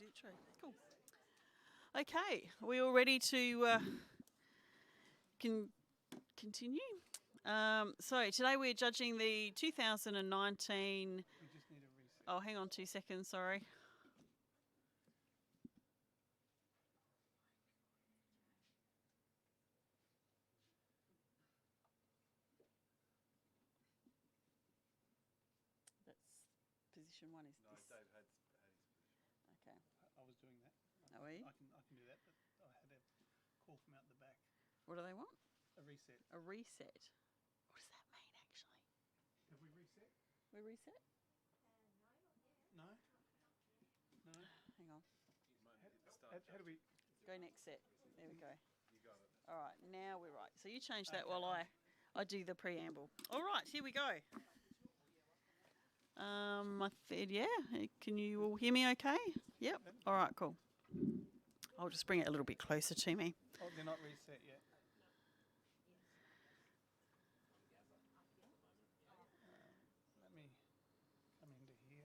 did it true. Cool. Okay, are we all ready to continue? So today we're judging the 2019. We just need a reset. Oh, hang on 2 seconds. Sorry. That's position one. Is No, this? Dave had his position. Okay. I was doing that. Are we? I can do that, but I had a call from out the back. What do they want? A reset. A reset. What does that mean, actually? Have we reset? We reset? No. No. Hang on. How do we? Go next set. There we go. You got it. All right, now we're right. So you change that while I do the preamble. All right, here we go. Yeah. Can you all hear me okay? Yep. All right, cool. I'll just bring it a little bit closer to me. Oh, they're not reset yet. Let me come into here.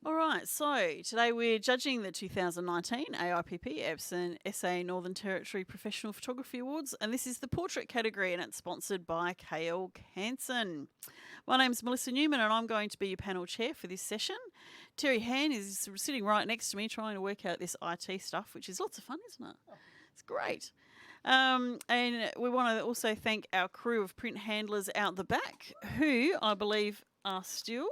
All right, so today we're judging the 2019 AIPP EPSON SA Northern Territory Professional Photography Awards, and this is the portrait category, and it's sponsored by KL Hansen. My name's Melissa Newman, and I'm going to be your panel chair for this session. Terry Han is sitting right next to me trying to work out this IT stuff, which is lots of fun, isn't it? It's great. And we want to also thank our crew of print handlers out the back, who I believe are still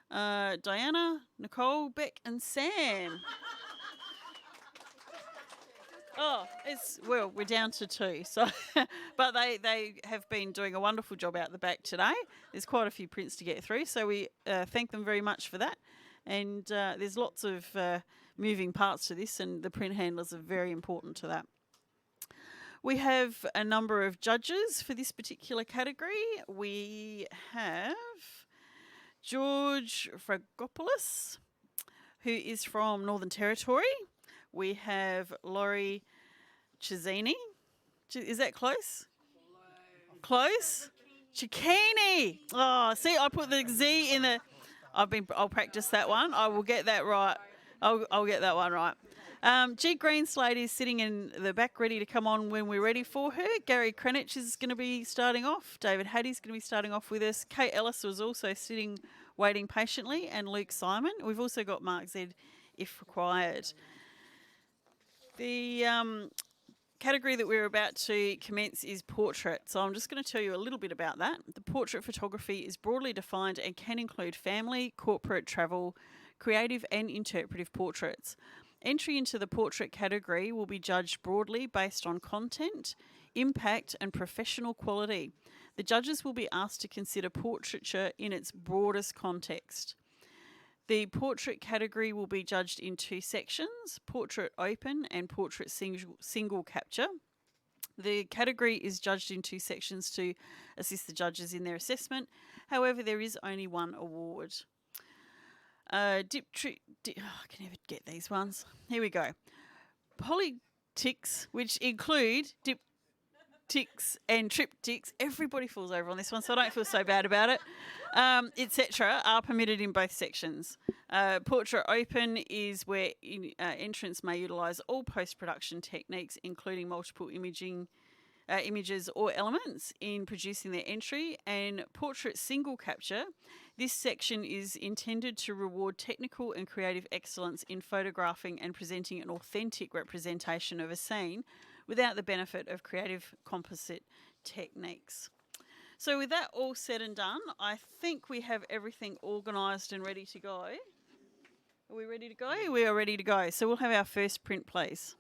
Diana, Nicole, Beck, and Sam. Oh, we're down to 2. So, but they have been doing a wonderful job out the back today. There's quite a few prints to get through, so we thank them very much for that. And there's lots of moving parts to this, and the print handlers are very important to that. We have a number of judges for this particular category. We have George Fragopoulos, who is from Northern Territory. We have Laurie Chisini. Is that close? Close? Chikini. Oh, see, I put the Z in the. I'll practice that one. I will get that right. I'll get that one right. G. Greenslade is sitting in the back ready to come on when we're ready for her. Gary Krenich is going to be starting off. David Hattie's going to be starting off with us. Kate Ellis was also sitting waiting patiently, and Luke Simon. We've also got Mark Z if required. The category that we're about to commence is portrait. So I'm just going to tell you a little bit about that. The portrait photography is broadly defined and can include family, corporate, travel, creative and interpretive portraits. Entry into the portrait category will be judged broadly based on content, impact and professional quality. The judges will be asked to consider portraiture in its broadest context. The portrait category will be judged in 2 sections, portrait open and portrait single capture. The category is judged in 2 sections to assist the judges in their assessment. However, there is only 1 award. I can never get these ones. Here we go. Politics, which include diptychs and triptychs. Everybody falls over on this one, so I don't feel so bad about it. Etc. are permitted in both sections. Portrait open is where entrants may utilise all post-production techniques, including multiple images or elements in producing their entry, and portrait single capture. This section is intended to reward technical and creative excellence in photographing and presenting an authentic representation of a scene without the benefit of creative composite techniques. So with that all said and done, I think we have everything organised and ready to go. Are we ready to go? We are ready to go. So we'll have our first print, please.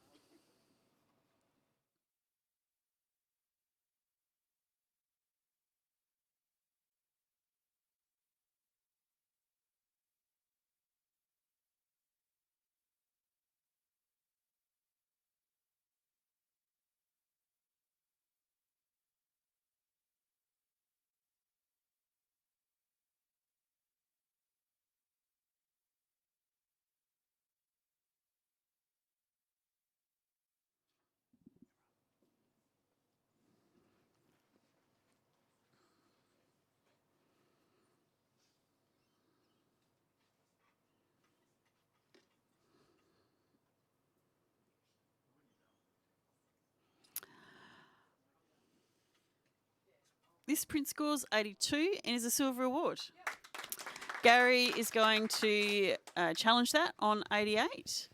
This print scores 82 and is a silver award. Gary is going to challenge that on 88.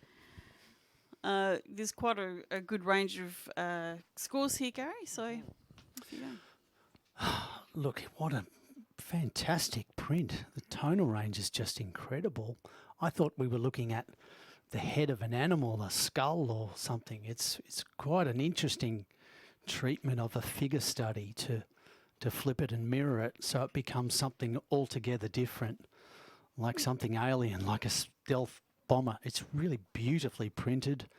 There's quite a good range of scores here, Gary, so off you go. Look, what a fantastic print. The tonal range is just incredible. I thought we were looking at the head of an animal, a skull or something. It's quite an interesting treatment of a figure study to flip it and mirror it so it becomes something altogether different, like something alien, like a stealth bomber. It's really beautifully printed.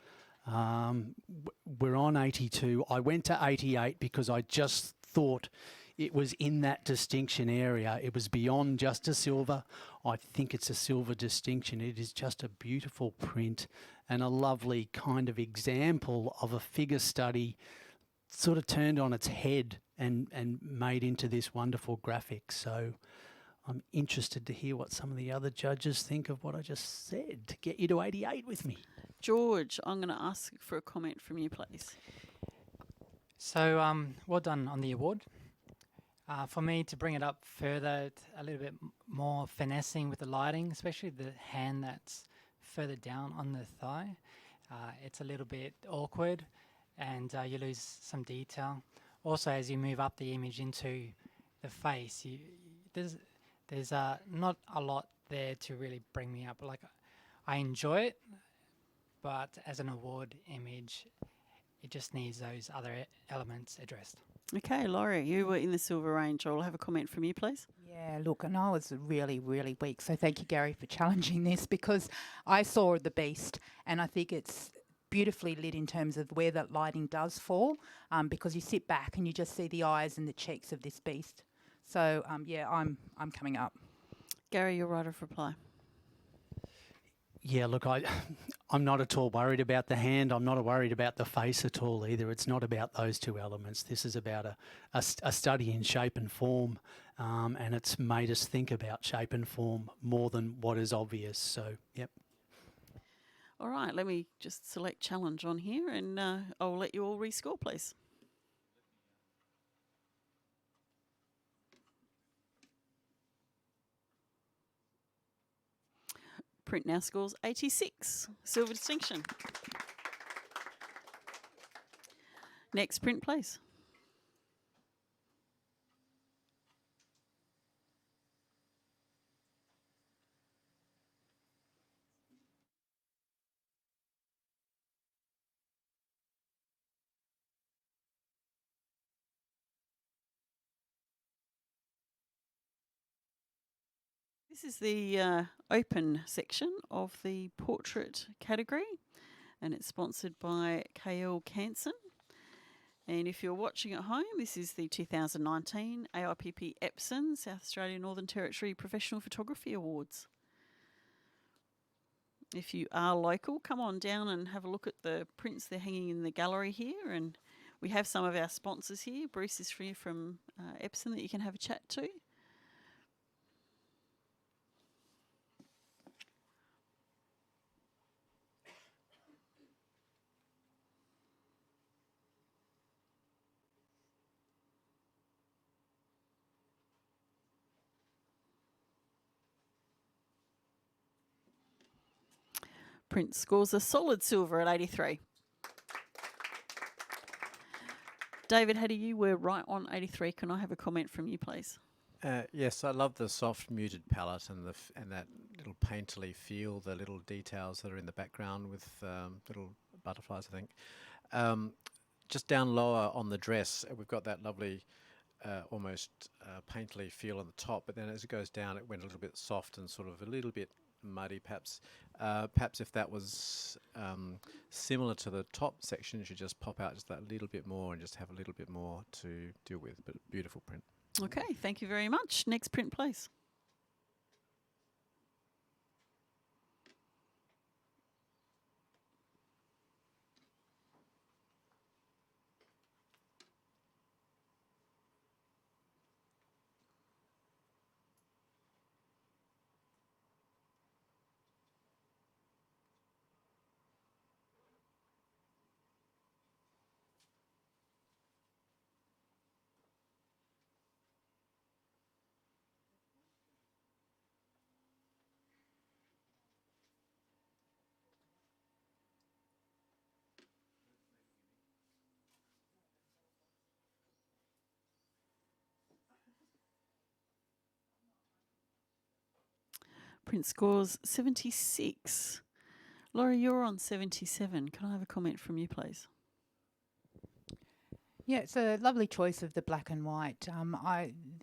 We're on 82. I went to 88 because I just thought it was in that distinction area. It was beyond just a silver. I think it's a silver distinction. It is just a beautiful print and a lovely kind of example of a figure study sort of turned on its head and made into this wonderful graphic. So I'm interested to hear what some of the other judges think of what I just said to get you to 88 with me. George, I'm going to ask for a comment from you, please. So, well done on the award. For me to bring it up further, a little bit more finessing with the lighting, especially the hand that's further down on the thigh. It's a little bit awkward and you lose some detail. Also, as you move up the image into the face, there's not a lot there to really bring me up. Like, I enjoy it, but as an award image, it just needs those other elements addressed. Okay, Laurie, you were in the silver range. I'll have a comment from you, please. Yeah, look, and I was really, really weak. So thank you, Gary, for challenging this because I saw the beast and I think it's beautifully lit in terms of where that lighting does fall because you sit back and you just see the eyes and the cheeks of this beast. So, yeah, I'm coming up. Gary, your right of reply. Yeah, look, I'm not at all worried about the hand. I'm not worried about the face at all either. It's not about those two elements. This is about a study in shape and form, and it's made us think about shape and form more than what is obvious. So, yep. All right, let me just select challenge on here and I'll let you all rescore, please. Print now scores 86, silver distinction. Next print, please. This is the open section of the portrait category, and it's sponsored by KL Canson. And if you're watching at home, this is the 2019 AIPP EPSON South Australia Northern Territory Professional Photography Awards. If you are local, come on down and have a look at the prints they're hanging in the gallery here. And we have some of our sponsors here. Bruce is here from EPSON that you can have a chat to. Print scores a solid silver at 83. David Haddy, you were right on 83. Can I have a comment from you, please? Yes, I love the soft muted palette and and that little painterly feel, the little details that are in the background with little butterflies, I think. Just down lower on the dress, we've got that lovely almost painterly feel on the top, but then as it goes down, it went a little bit soft and sort of a little bit muddy, perhaps. Perhaps if that was similar to the top section, you should just pop out just that little bit more and just have a little bit more to deal with, but beautiful print. Okay, thank you very much. Next print, please. Print scores 76. Laurie, you're on 77. Can I have a comment from you, please? Yeah, it's a lovely choice of the black and white.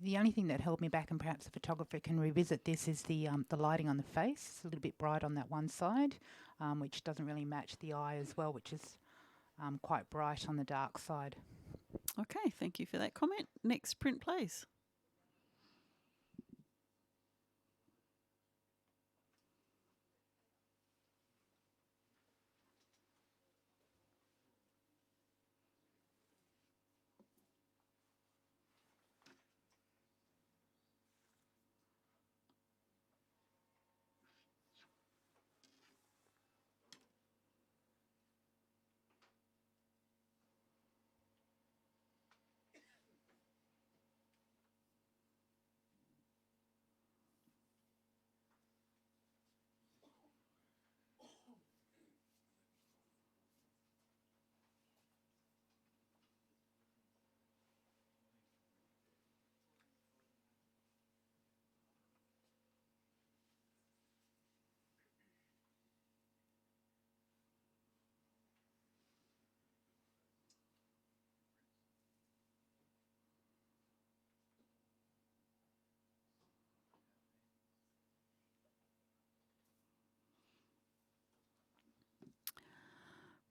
The only thing that held me back, and perhaps the photographer can revisit this, is the lighting on the face. It's a little bit bright on that one side, which doesn't really match the eye as well, which is quite bright on the dark side. Okay, thank you for that comment. Next print, please.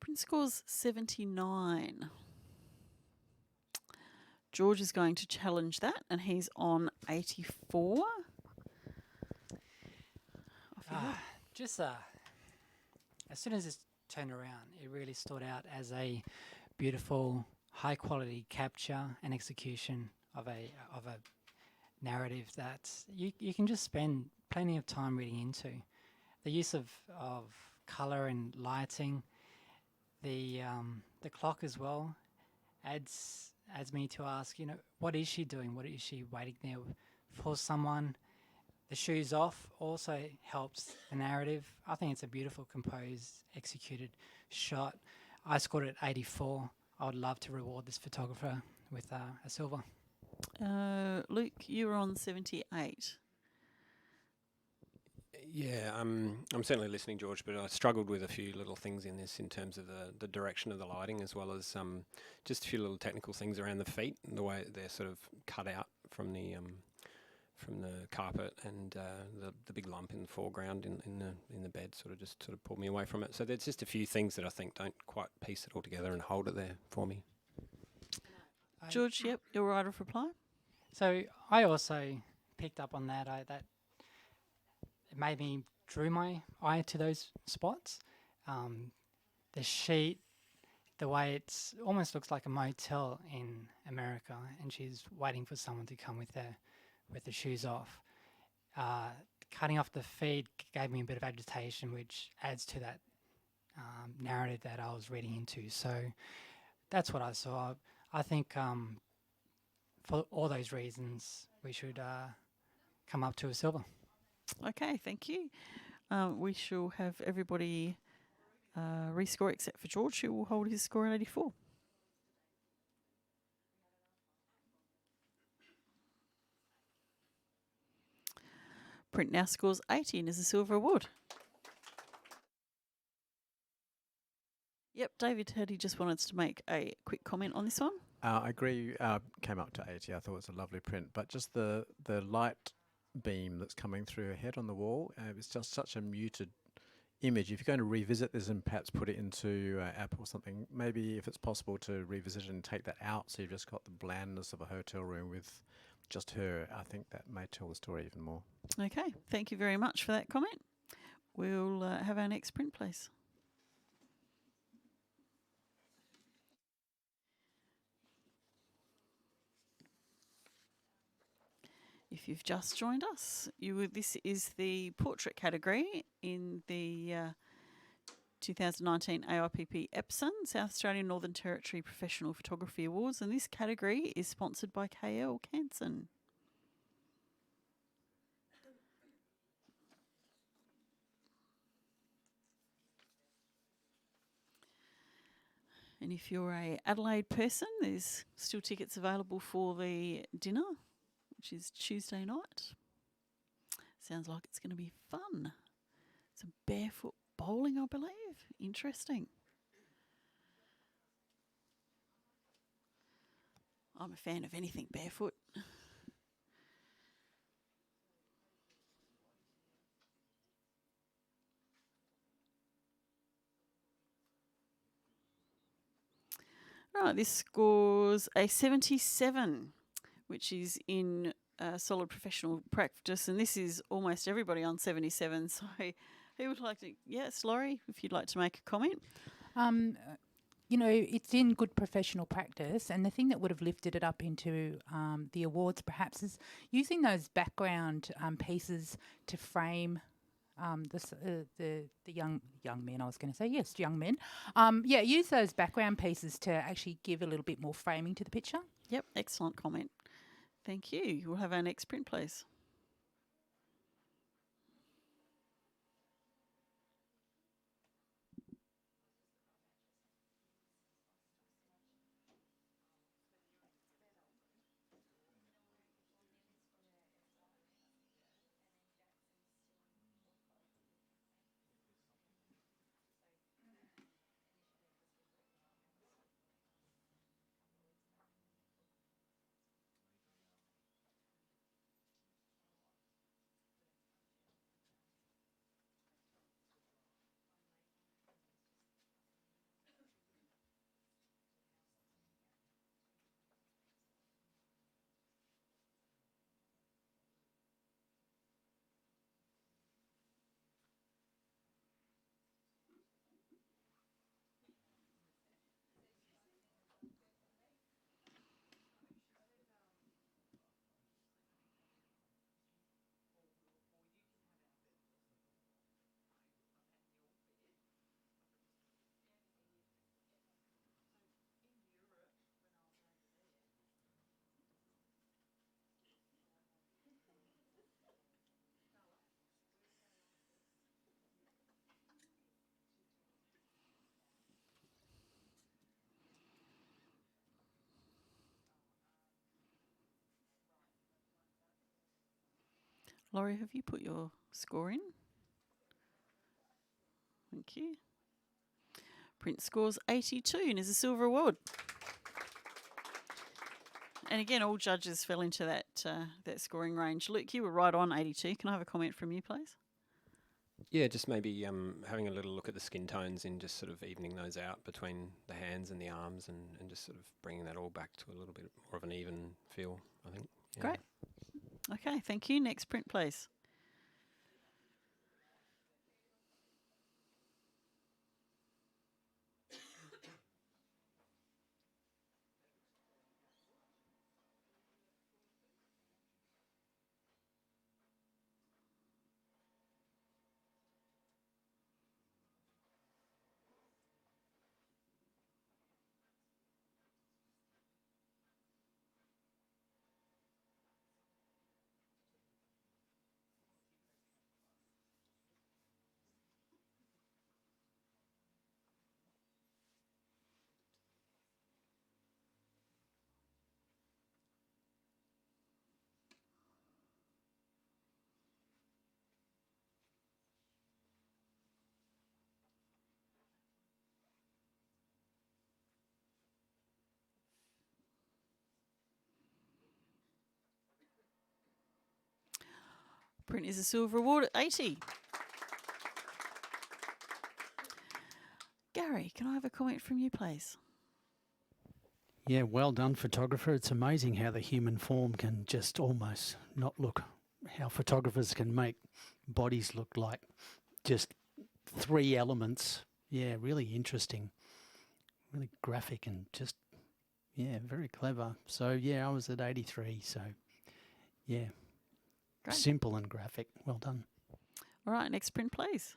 Print scores 79. George is going to challenge that, and he's on 84. Off you go. Just as soon as this turned around, it really stood out as a beautiful, high quality capture and execution of a narrative that you can just spend plenty of time reading into. The use of color and lighting, the clock as well adds me to ask, what is she doing? What is she waiting there for someone? The shoes off also helps the narrative. I think it's a beautiful, composed, executed shot. I scored it 84. I would love to reward this photographer with a silver. Luke, you were on 78. Yeah, I'm certainly listening, George, but I struggled with a few little things in this in terms of the direction of the lighting, as well as just a few little technical things around the feet and the way they're sort of cut out from the carpet, and the big lump in the foreground in the bed sort of pulled me away from it. So there's just a few things that I think don't quite piece it all together and hold it there for me. George, yep, your right of reply. So I also picked up on that. That it made me drew my eye to those spots. The sheet, the way it's almost looks like a motel in America, and she's waiting for someone to come with the shoes off. Cutting off the feet gave me a bit of agitation, which adds to that narrative that I was reading into. So that's what I saw. I think for all those reasons, we should come up to a silver. Okay, thank you. We shall have everybody rescore except for George, who will hold his score at 84. Print now scores 80 and is a silver award. Yep, David Teddy just wanted to make a quick comment on this one. I agree. Came up to 80. I thought it was a lovely print, but just the light beam that's coming through her head on the wall, it's just such a muted image. If you're going to revisit this and perhaps put it into app or something, maybe if it's possible to revisit it and take that out, so you've just got the blandness of a hotel room with just her, I think that may tell the story even more. Okay, thank you very much for that comment. We'll have our next print, please. If you've just joined us, this is the portrait category in the 2019 AIPP EPSON, South Australian Northern Territory Professional Photography Awards, and this category is sponsored by KL Canson. And if you're a Adelaide person, there's still tickets available for the dinner, which is Tuesday night. Sounds like it's going to be fun. Some barefoot bowling, I believe. Interesting. I'm a fan of anything barefoot. Right, this scores a 77, which is in solid professional practice, and this is almost everybody on 77. So, who would like to? Yes, Laurie, if you'd like to make a comment. You know, it's in good professional practice, and the thing that would have lifted it up into the awards perhaps is using those background pieces to frame the young men. I was going to say yes, young men. Yeah, use those background pieces to actually give a little bit more framing to the picture. Yep, excellent comment. Thank you. We'll have our next print, please. Laurie, have you put your score in? Thank you. Print scores 82 and is a silver award. And again, all judges fell into that that scoring range. Luke, you were right on 82. Can I have a comment from you, please? Yeah, just maybe having a little look at the skin tones and just sort of evening those out between the hands and the arms and just sort of bringing that all back to a little bit more of an even feel, I think. Yeah. Great. Okay, thank you. Next print, please. Print is a silver award at 80. Gary, can I have a comment from you, please? Yeah, well done, photographer. It's amazing how the human form can just almost not look, how photographers can make bodies look like just three elements. Yeah, really interesting, really graphic and just, yeah, very clever. So, yeah, I was at 83. So, yeah, Great. simple and graphic. Well done. All right, next print, please.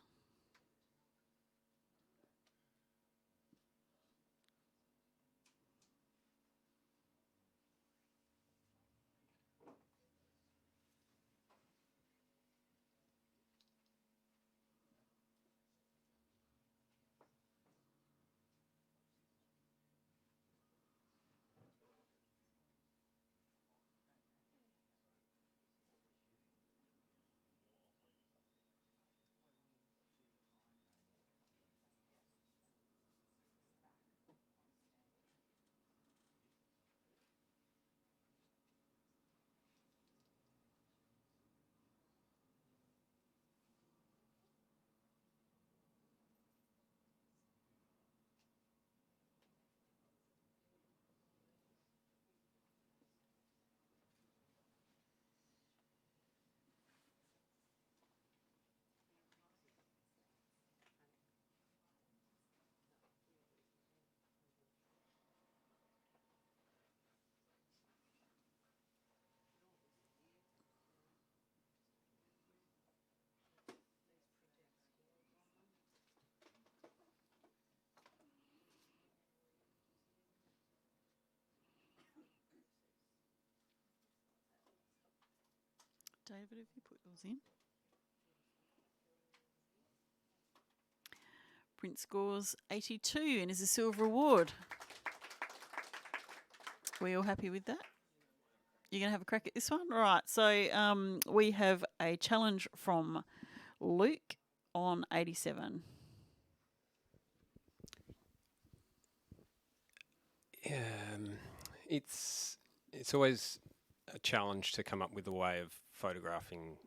David, have you put yours in? Print scores 82 and is a silver award. We all happy with that? You're going to have a crack at this one? All right. So we have a challenge from Luke on 87. It's always a challenge to come up with a way of photographing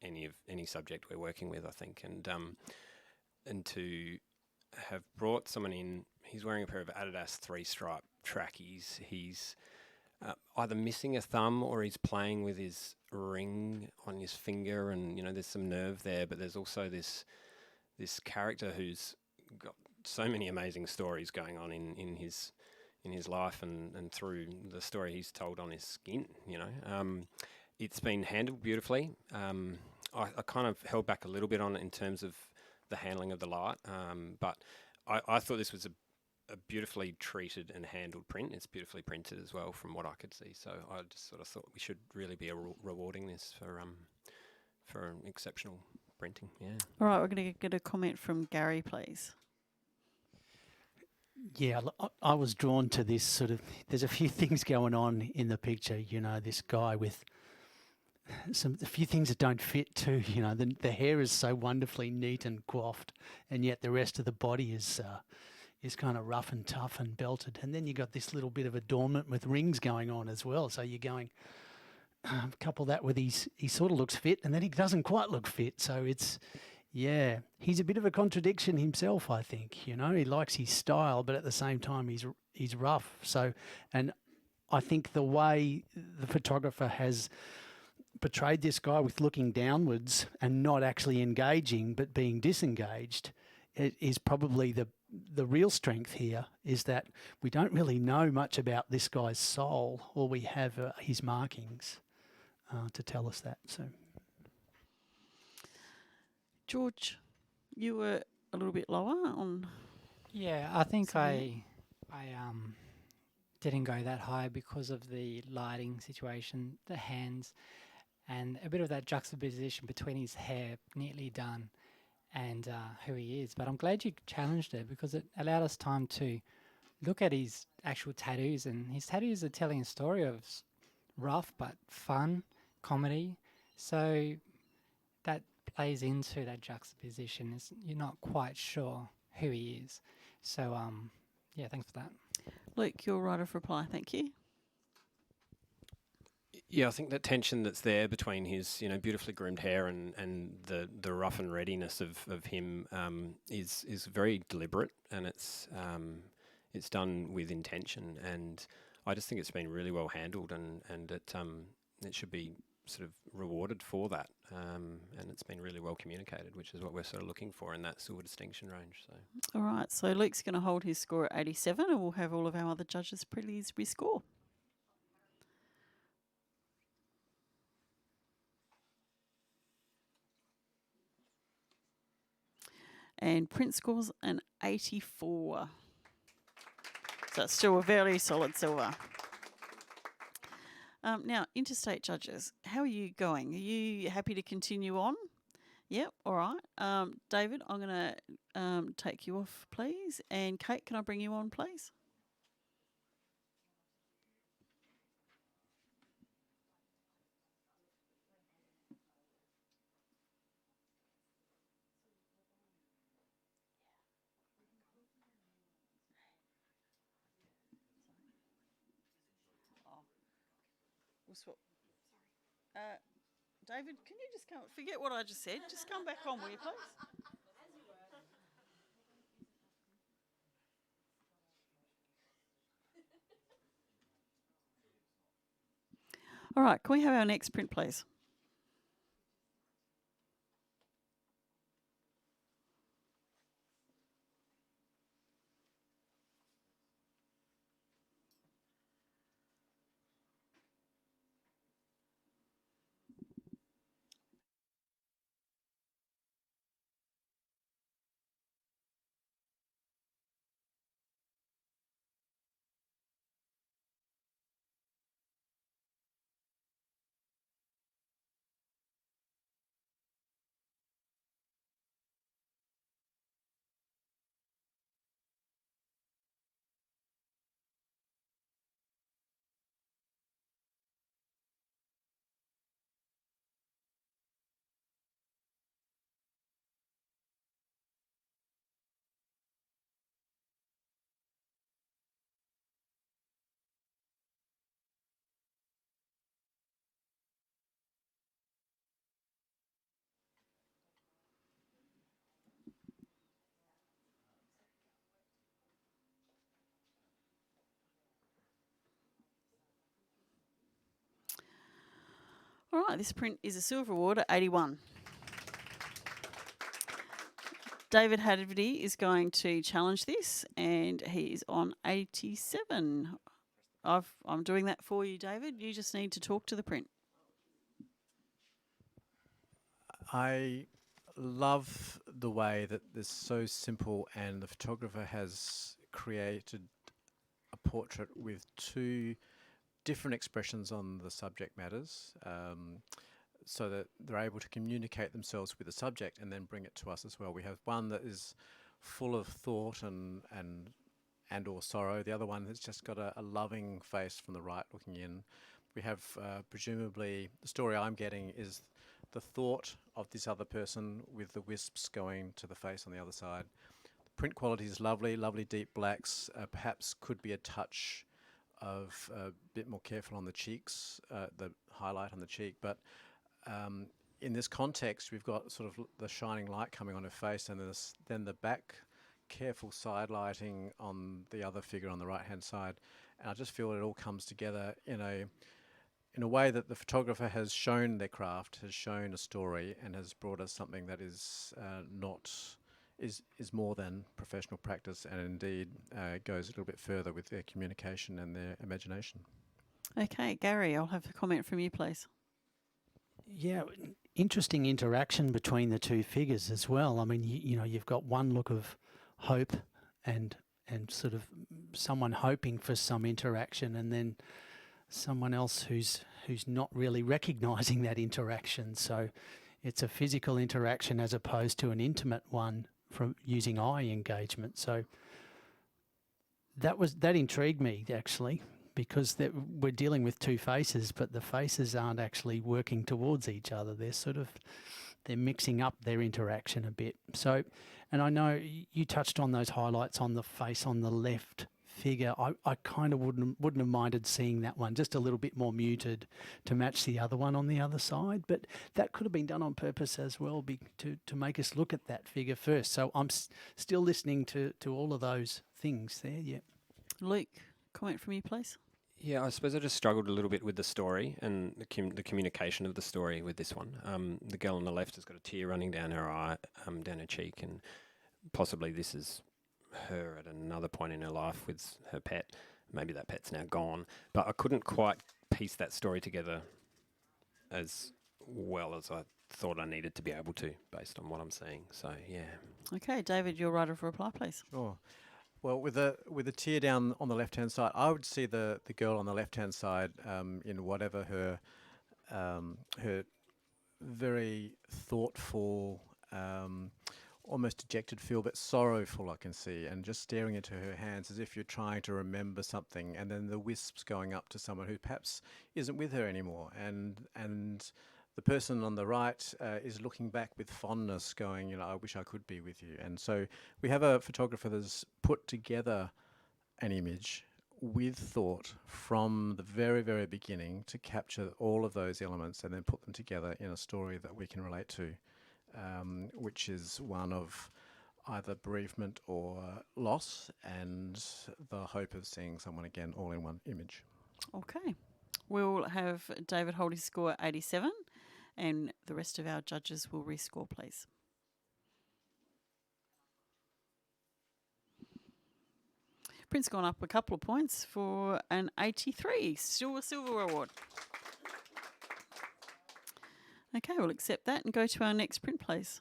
any subject we're working with, I think, and to have brought someone in. He's wearing a pair of Adidas 3-stripe trackies. He's either missing a thumb or he's playing with his ring on his finger, and there's some nerve there. But there's also this character who's got so many amazing stories going on in his life and through the story he's told on his skin. It's been handled beautifully. I kind of held back a little bit on it in terms of the handling of the light, but I thought this was a beautifully treated and handled print. It's beautifully printed as well, from what I could see. So I just sort of thought we should really be rewarding this for an exceptional printing. Yeah. All right, we're going to get a comment from Gary, please. Yeah, I was drawn to this sort of. There's a few things going on in the picture. This guy with a few things that don't fit too. The hair is so wonderfully neat and coiffed, and yet the rest of the body is kind of rough and tough and belted. And then you got this little bit of adornment with rings going on as well. So you're going, couple that with he sort of looks fit, and then he doesn't quite look fit. So he's a bit of a contradiction himself, I think. He likes his style, but at the same time he's rough. So, and I think the way the photographer has portrayed this guy with looking downwards and not actually engaging but being disengaged, it is probably the real strength here, is that we don't really know much about this guy's soul. All we have are his markings to tell us that. So, George, you were a little bit lower on. Yeah, I think I didn't go that high because of the lighting situation, the hands, and a bit of that juxtaposition between his hair neatly done and who he is. But I'm glad you challenged it, because it allowed us time to look at his actual tattoos, and his tattoos are telling a story of rough but fun comedy. So that plays into that juxtaposition. You're not quite sure who he is. So thanks for that. Luke, your right of reply. Thank you. Yeah, I think that tension that's there between his, beautifully groomed hair and the rough and readiness of him is very deliberate, and it's done with intention, and I just think it's been really well handled, and it should be sort of rewarded for that, and it's been really well communicated, which is what we're sort of looking for in that silver distinction range. So, all right, so Luke's going to hold his score at 87, and we'll have all of our other judges please rescore. And print scores an 84. So it's still a very solid silver. Now, interstate judges, how are you going? Are you happy to continue on? Yep, all right. David, I'm going to take you off, please. And Kate, can I bring you on, please? We'll swap. David, can you just come? Forget what I just said. Just come back on, will you, please? All right, can we have our next print, please? All right, this print is a silver award at 81. David Haddity is going to challenge this, and he is on 87. I'm doing that for you, David. You just need to talk to the print. I love the way that this is so simple, and the photographer has created a portrait with two different expressions on the subject matters, so that they're able to communicate themselves with the subject and then bring it to us as well. We have one that is full of thought and or sorrow. The other one has just got a loving face from the right looking in. We have presumably, the story I'm getting is the thought of this other person with the wisps going to the face on the other side. The print quality is lovely, lovely deep blacks. Perhaps could be a touch of a bit more careful on the cheeks, the highlight on the cheek, but in this context, we've got sort of the shining light coming on her face, and then the back careful side lighting on the other figure on the right-hand side. And I just feel it all comes together in a way that the photographer has shown their craft, has shown a story, and has brought us something that is more than professional practice, and indeed goes a little bit further with their communication and their imagination. Okay, Gary, I'll have a comment from you, please. Yeah, interesting interaction between the two figures as well. I mean, you know, you've got one look of hope and sort of someone hoping for some interaction, and then someone else who's not really recognising that interaction. So it's a physical interaction as opposed to an intimate one from using eye engagement. So that intrigued me actually, because we're dealing with two faces, but the faces aren't actually working towards each other. They're mixing up their interaction a bit. So, and I know you touched on those highlights on the face on the left figure. I kind of wouldn't have minded seeing that one just a little bit more muted to match the other one on the other side, but that could have been done on purpose as well, to make us look at that figure first. So I'm still listening to all of those things there. Yeah. Luke, comment from you, please. Yeah, I suppose I just struggled a little bit with the story and the communication of the story with this one. The girl on the left has got a tear running down her eye, down her cheek, and possibly this is her at another point in her life with her pet. Maybe that pet's now gone, but I couldn't quite piece that story together as well as I thought I needed to be able to, based on what I'm seeing. So yeah. Okay, David, your right of reply, please. Sure. Well, with the tear down on the left-hand side, I would see the girl on the left-hand side in whatever her very thoughtful, almost dejected feel, but sorrowful, I can see, and just staring into her hands as if you're trying to remember something, and then the wisps going up to someone who perhaps isn't with her anymore, and the person on the right is looking back with fondness, going, you know, I wish I could be with you. And so we have a photographer that's put together an image with thought from the very, very beginning to capture all of those elements and then put them together in a story that we can relate to, which is one of either bereavement or loss and the hope of seeing someone again, all in one image. Okay. We'll have David hold his score at 87, and the rest of our judges will rescore, please. Print's gone up a couple of points for an 83, still a silver award. Okay, we'll accept that and go to our next print, please.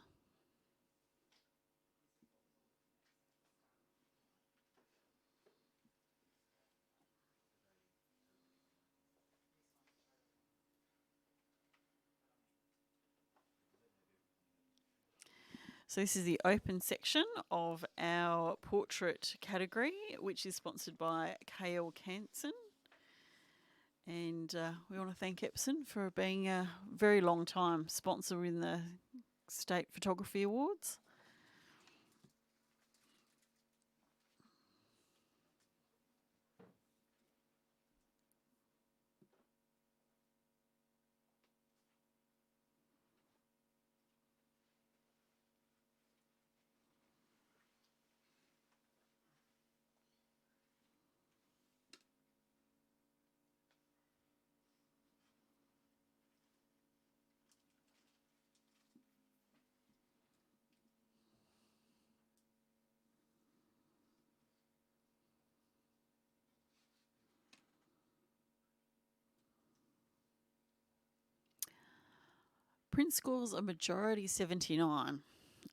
So this is the open section of our portrait category, which is sponsored by KL Canson. And we want to thank EPSON for being a very long time sponsor in the State Photography Awards. print scores a majority 79.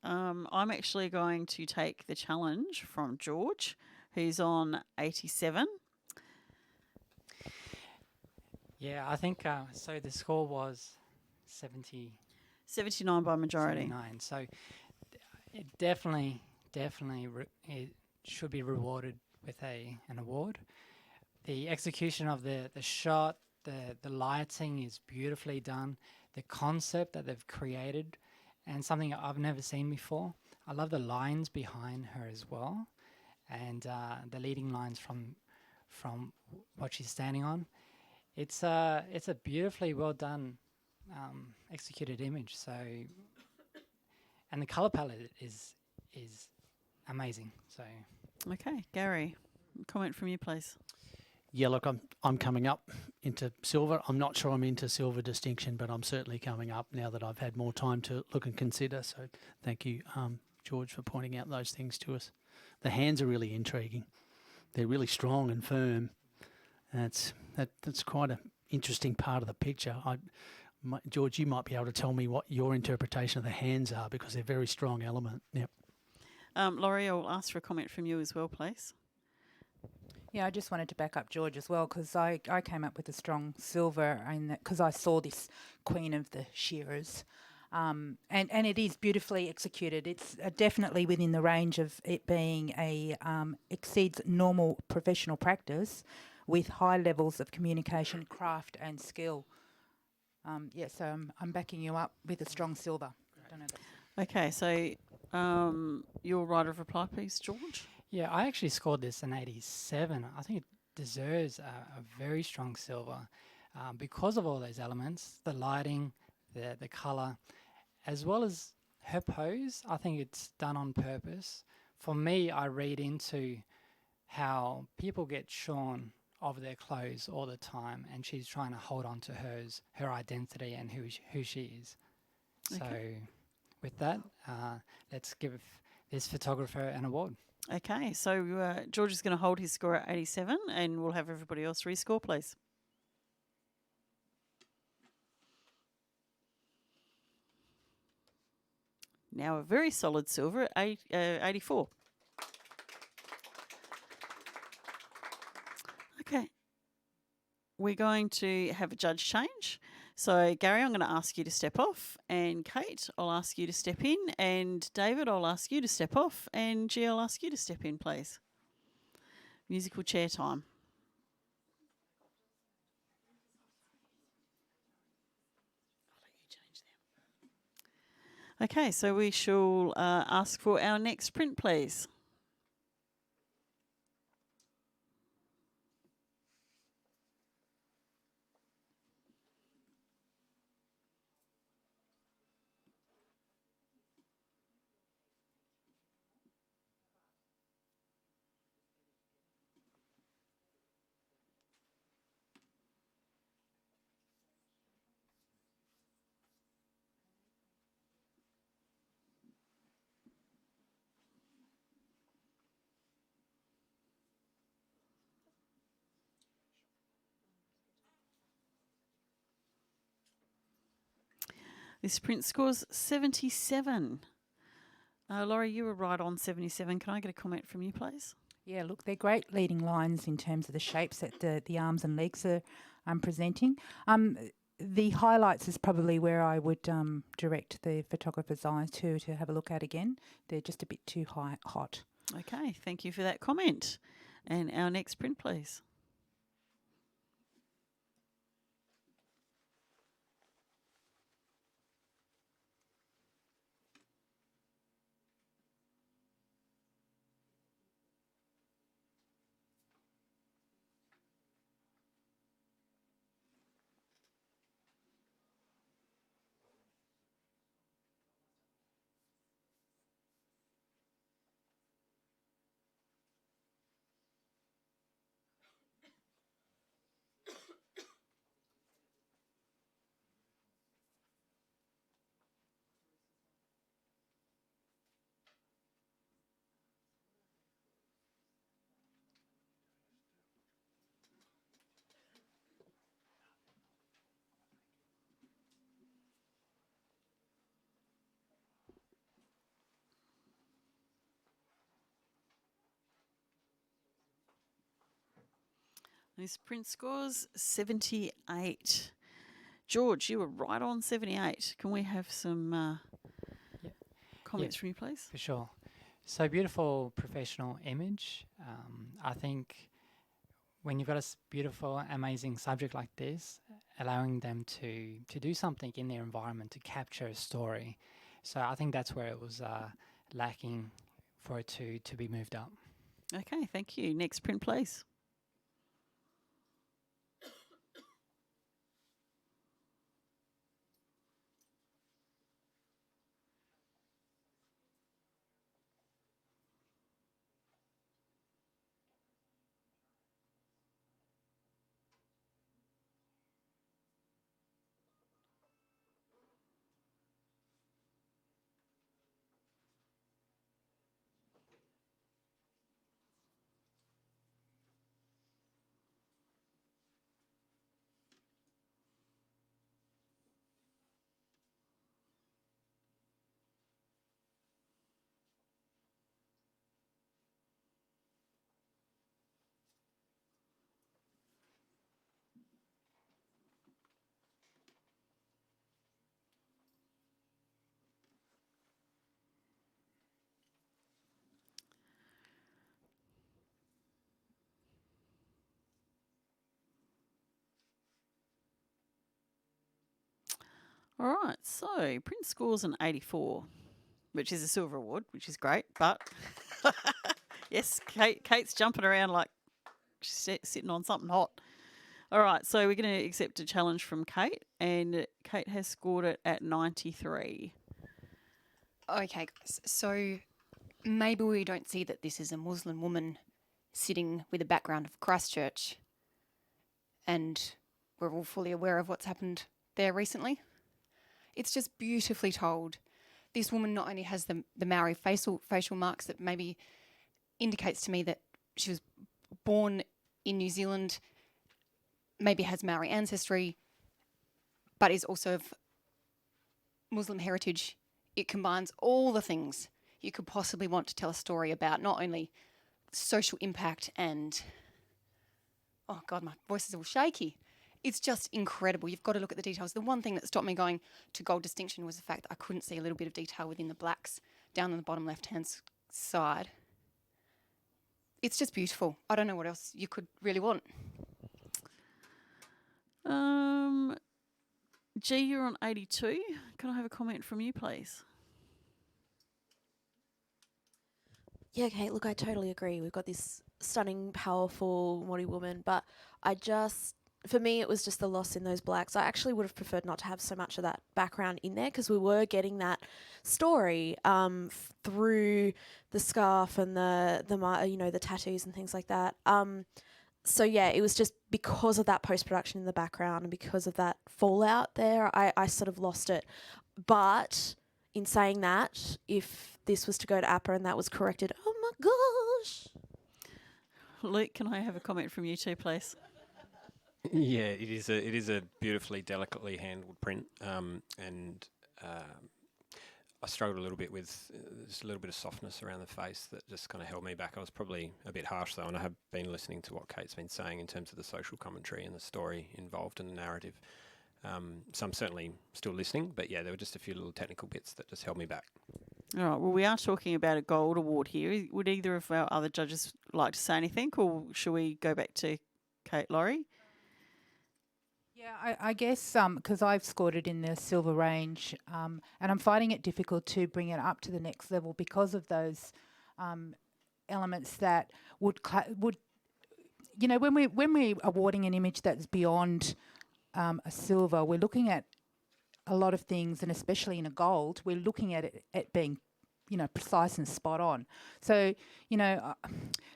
I'm actually going to take the challenge from George, who's on 87. Yeah, I think so. The score was 79 by majority. 79. So it definitely it should be rewarded with an award. The execution of the shot, the lighting is beautifully done. The concept that they've created, and something I've never seen before. I love the lines behind her as well, and the leading lines from what she's standing on. It's a beautifully well done executed image. So, and the color palette is amazing. So Okay, Gary, comment from you, please. Yeah, look, I'm coming up into silver. I'm not sure I'm into silver distinction, but I'm certainly coming up now that I've had more time to look and consider. So thank you, George, for pointing out those things to us. The hands are really intriguing. They're really strong and firm. That's quite an interesting part of the picture. George, you might be able to tell me what your interpretation of the hands are, because they're a very strong element. Yep. Laurie, I'll ask for a comment from you as well, please. Yeah, I just wanted to back up George as well, because I came up with a strong silver because I saw this Queen of the Shearers. And it is beautifully executed. It's definitely within the range of it being exceeds normal professional practice with high levels of communication, craft and skill. So I'm backing you up with a strong silver. Don't know. Okay, so your right of reply, please, George. yeah, I actually scored this an 87. I think it deserves a very strong silver because of all those elements, the lighting, the color, as well as her pose. I think it's done on purpose. For me, I read into how people get shorn of their clothes all the time, and she's trying to hold on to her identity and who she is. So with that, let's give this photographer an award. Okay, so George is going to hold his score at 87, and we'll have everybody else rescore, please. Now a very solid silver at 84. Okay. We're going to have a judge change. So, Gary, I'm going to ask you to step off, and Kate, I'll ask you to step in, and David, I'll ask you to step off, and G, I'll ask you to step in, please. Musical chair time. Okay, so we shall ask for our next print, please. This print scores 77. Laurie, you were right on 77. Can I get a comment from you, please? Yeah, look, they're great leading lines in terms of the shapes that the arms and legs are presenting. The highlights is probably where I would direct the photographer's eyes to have a look at again. They're just a bit too hot. Okay, thank you for that comment. And our next print, please. This print scores 78. George, you were right on 78. Can we have some Yeah. comments from you, please? For sure. So beautiful professional image. I think when you've got a beautiful, amazing subject like this, allowing them to do something in their environment to capture a story. So I think that's where it was lacking for it to be moved up. Okay, thank you. Next print, please. All right, so print scores an 84, which is a silver award, which is great. But yes, Kate's jumping around like she's sitting on something hot. All right, so we're going to accept a challenge from Kate, and Kate has scored it at 93. Okay, guys. So maybe we don't see that this is a Muslim woman sitting with a background of Christchurch, and we're all fully aware of what's happened there recently. It's just beautifully told. This woman not only has the Maori facial marks that maybe indicates to me that she was born in New Zealand, maybe has Maori ancestry, but is also of Muslim heritage. It combines all the things you could possibly want to tell a story about, not only social impact and, oh God, my voice is all shaky. It's just incredible. You've got to look at the details. The one thing that stopped me going to gold distinction was the fact that I couldn't see a little bit of detail within the blacks down on the bottom left-hand side. It's just beautiful. I don't know what else you could really want. G, you're on 82. Can I have a comment from you, please? Yeah, Kate, look, I totally agree. We've got this stunning, powerful Māori woman, but for me, it was just the loss in those blacks. I actually would have preferred not to have so much of that background in there because we were getting that story through the scarf and the tattoos and things like that. So yeah, it was just because of that post-production in the background and because of that fallout there, I sort of lost it. But in saying that, if this was to go to APPA and that was corrected, oh my gosh. Luke, can I have a comment from you too, please? Yeah, it is a beautifully, delicately handled print, and I struggled a little bit with just a little bit of softness around the face that just kind of held me back. I was probably a bit harsh though, and I have been listening to what Kate's been saying in terms of the social commentary and the story involved in the narrative. So I'm certainly still listening, but yeah, there were just a few little technical bits that just held me back. All right, well, we are talking about a gold award here. Would either of our other judges like to say anything, or should we go back to Kate Laurie? Yeah, I guess because I've scored it in the silver range, and I'm finding it difficult to bring it up to the next level because of those elements that would when we're awarding an image that's beyond a silver, we're looking at a lot of things, and especially in a gold, we're looking at it being precise and spot on. So,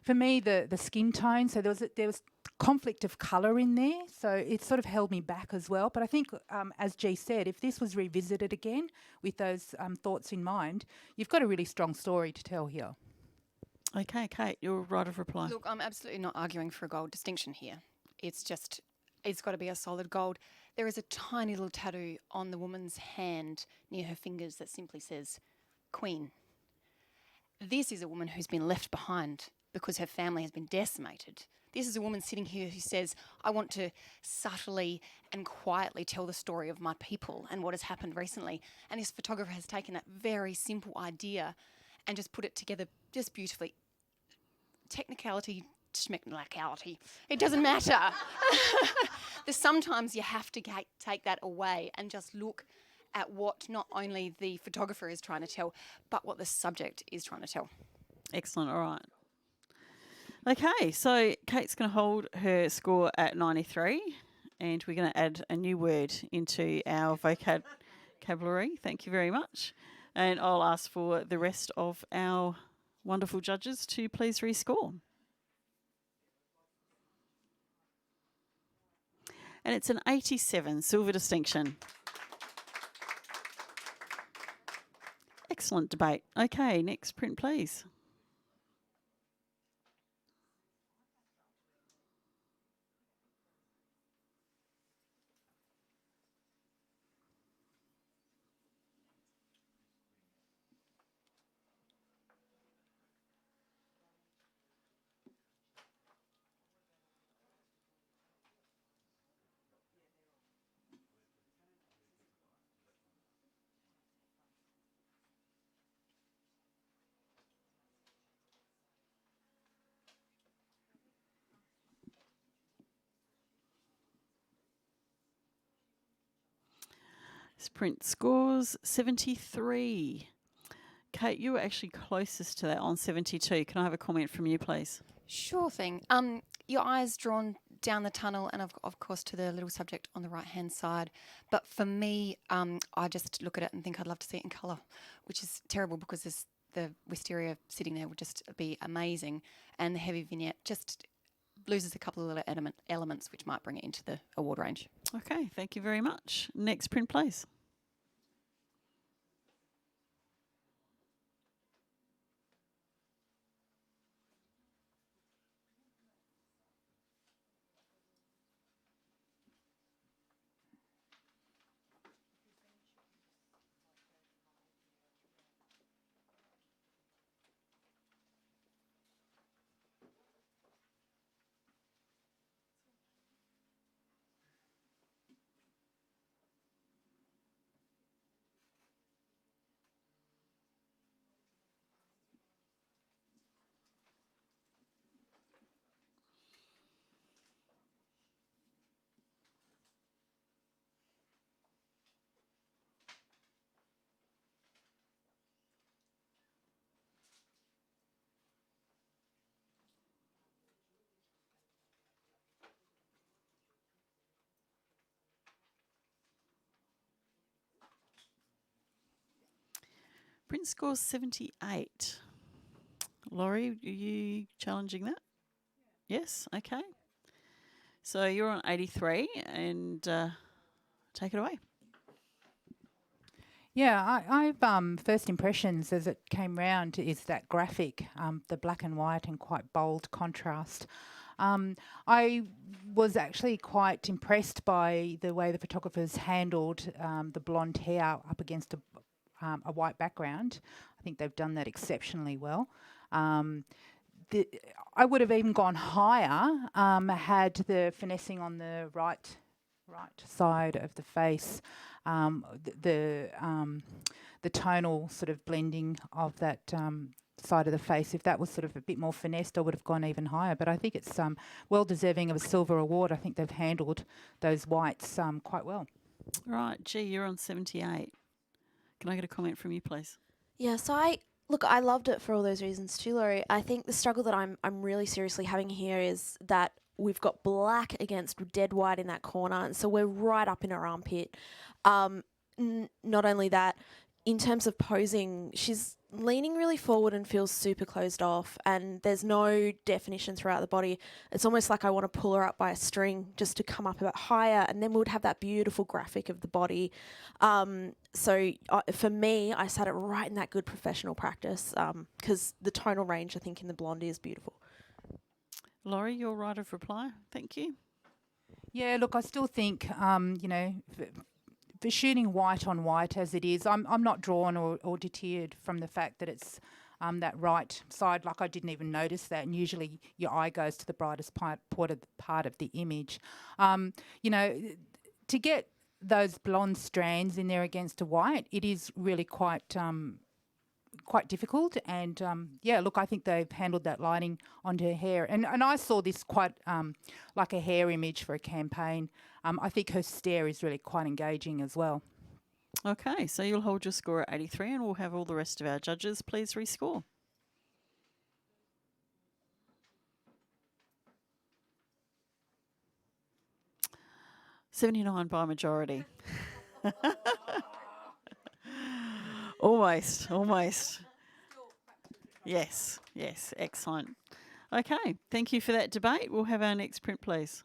for me, the skin tone, so there was conflict of colour in there, so it sort of held me back as well. But I think, as G said, if this was revisited again with those thoughts in mind, you've got a really strong story to tell here. Okay, Kate, your right of reply. Look, I'm absolutely not arguing for a gold distinction here. It's got to be a solid gold. There is a tiny little tattoo on the woman's hand near her fingers that simply says Queen. This is a woman who's been left behind because her family has been decimated. This is a woman sitting here who says, I want to subtly and quietly tell the story of my people and what has happened recently. And this photographer has taken that very simple idea and just put it together just beautifully. Technicality, schmecknicality, it doesn't matter. Sometimes you have to take that away and just look at what not only the photographer is trying to tell, but what the subject is trying to tell. Excellent. All right. Okay, so Kate's going to hold her score at 93, and we're going to add a new word into our vocabulary. Thank you very much. And I'll ask for the rest of our wonderful judges to please rescore. And it's an 87, silver distinction. Excellent debate. Okay, next print, please. Sprint scores 73. Kate, you were actually closest to that on 72. Can I have a comment from you, please? Sure thing. Your eyes drawn down the tunnel and of course to the little subject on the right-hand side. But for me, I just look at it and think I'd love to see it in colour, which is terrible because the wisteria sitting there would just be amazing. And the heavy vignette just loses a couple of little elements which might bring it into the award range. Okay, thank you very much. Next print, please. Print scores 78. Laurie, are you challenging that? Yes, okay. So you're on 83 and take it away. Yeah, I've first impressions as it came round is that graphic, the black and white and quite bold contrast. I was actually quite impressed by the way the photographers handled the blonde hair up against a white background. I think they've done that exceptionally well. I would have even gone higher had the finessing on the right side of the face, the tonal sort of blending of that side of the face. If that was sort of a bit more finessed, I would have gone even higher. But I think it's well deserving of a silver award. I think they've handled those whites quite well. Right, G, you're on 78. Can I get a comment from you, please? Yeah, so I loved it for all those reasons too, Laurie. I think the struggle that I'm really seriously having here is that we've got black against dead white in that corner, and so we're right up in her armpit. Not only that, in terms of posing, she's leaning really forward and feels super closed off, and there's no definition throughout the body. It's almost like I want to pull her up by a string just to come up a bit higher, and then we would have that beautiful graphic of the body. So for me, I sat it right in that good professional practice because the tonal range, I think, in the blondie is beautiful. Laurie, your right of reply. Thank you. Yeah, look, I still think, for shooting white on white as it is, I'm not drawn or deterred from the fact that it's that right side. Like I didn't even notice that, and usually your eye goes to the brightest part of the image. You know, to get those blonde strands in there against a white, it is really quite difficult. And yeah, look, I think they've handled that lighting onto her hair. And I saw this quite like a hair image for a campaign. I think her stare is really quite engaging as well. Okay, so you'll hold your score at 83 and we'll have all the rest of our judges please rescore. $79 by majority. Almost. Yes, excellent. Okay, thank you for that debate. We'll have our next print, please.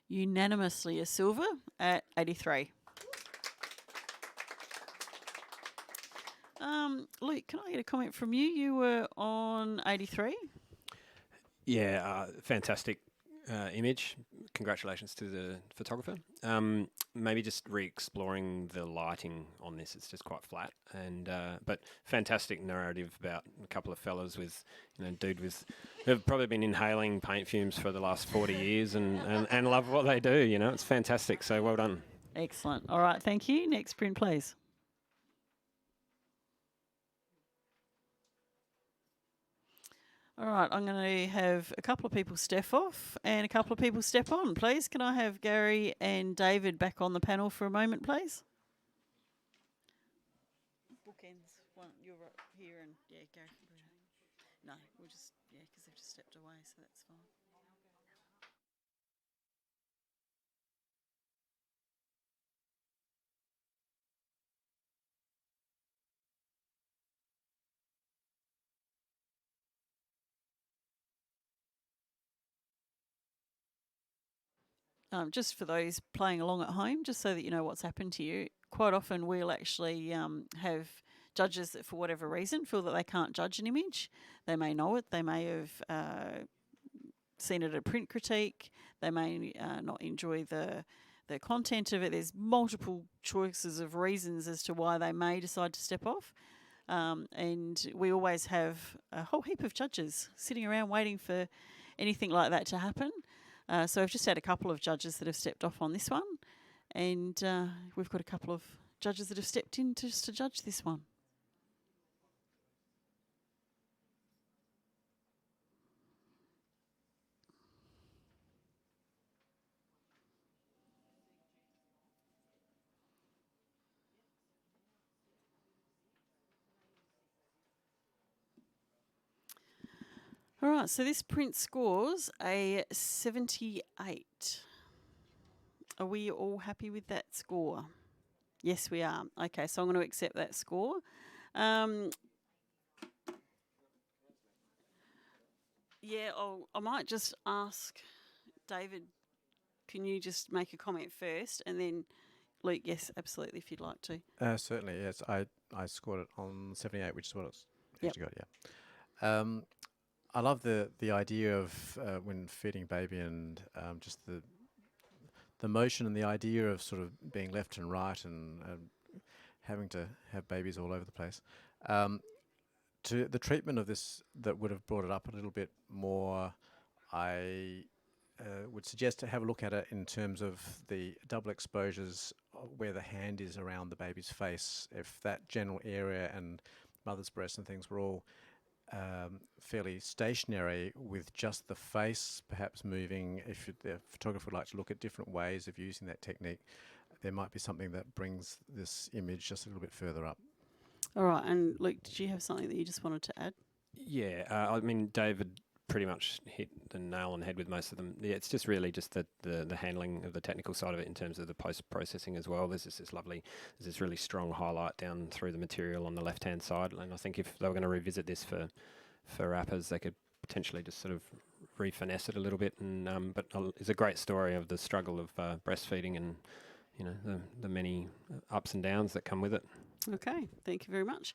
Unanimously a silver at 83. Luke, can I get a comment from you? You were on 83. Yeah, fantastic image. Congratulations to the photographer. Maybe just re-exploring the lighting on this. It's just quite flat, and but fantastic narrative about a couple of fellas with, dude with, who've probably been inhaling paint fumes for the last 40 years and love what they do. It's fantastic. So well done. Excellent. All right, thank you. Next print, please. All right, I'm going to have a couple of people step off and a couple of people step on, please. Can I have Gary and David back on the panel for a moment, please? Bookends. One, you're right here, and yeah, Gary. No, we'll just because they've just stepped away, so that's fine. Just for those playing along at home, just so that you know what's happened to you, quite often we'll actually have judges that, for whatever reason, feel that they can't judge an image. They may know it. They may have seen it at a print critique. They may not enjoy the content of it. There's multiple choices of reasons as to why they may decide to step off. And we always have a whole heap of judges sitting around waiting for anything like that to happen. So I've just had a couple of judges that have stepped off on this one, and we've got a couple of judges that have stepped in just to judge this one. All right, so this print scores a 78. Are we all happy with that score? Yes, we are. Okay, so I'm going to accept that score. Yeah, I might just ask David, can you just make a comment first, and then Luke, yes, absolutely, if you'd like to. Certainly, yes. I scored it on 78, which is what it's Yep. actually got, yeah. I love the idea of when feeding a baby and just the motion and the idea of sort of being left and right and having to have babies all over the place. To the treatment of this that would have brought it up a little bit more, I would suggest to have a look at it in terms of the double exposures where the hand is around the baby's face. If that general area and mother's breast and things were all fairly stationary with just the face perhaps moving, if the photographer would like to look at different ways of using that technique, there might be something that brings this image just a little bit further up. All right, and Luke, did you have something that you just wanted to add? Yeah, I mean, David pretty much hit the nail on the head with most of them. Yeah, it's just really just the handling of the technical side of it in terms of the post-processing as well. There's this really strong highlight down through the material on the left-hand side, and I think if they were going to revisit this for rappers, they could potentially just sort of re-finesse it a little bit. And but it's a great story of the struggle of breastfeeding and the many ups and downs that come with it. Okay, thank you very much.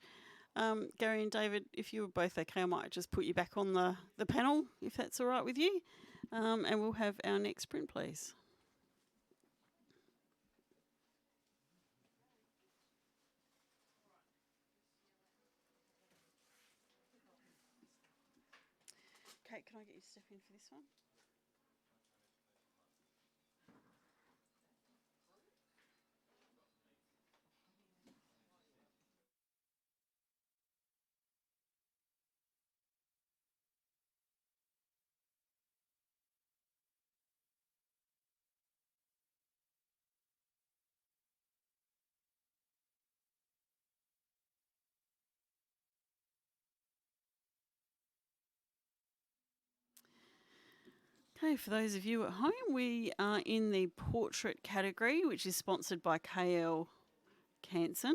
Gary and David, if you were both okay, I might just put you back on the panel, if that's all right with you. And we'll have our next sprint, please. Kate, can I get you to step in for this one? Okay, for those of you at home, we are in the portrait category, which is sponsored by KL Canson,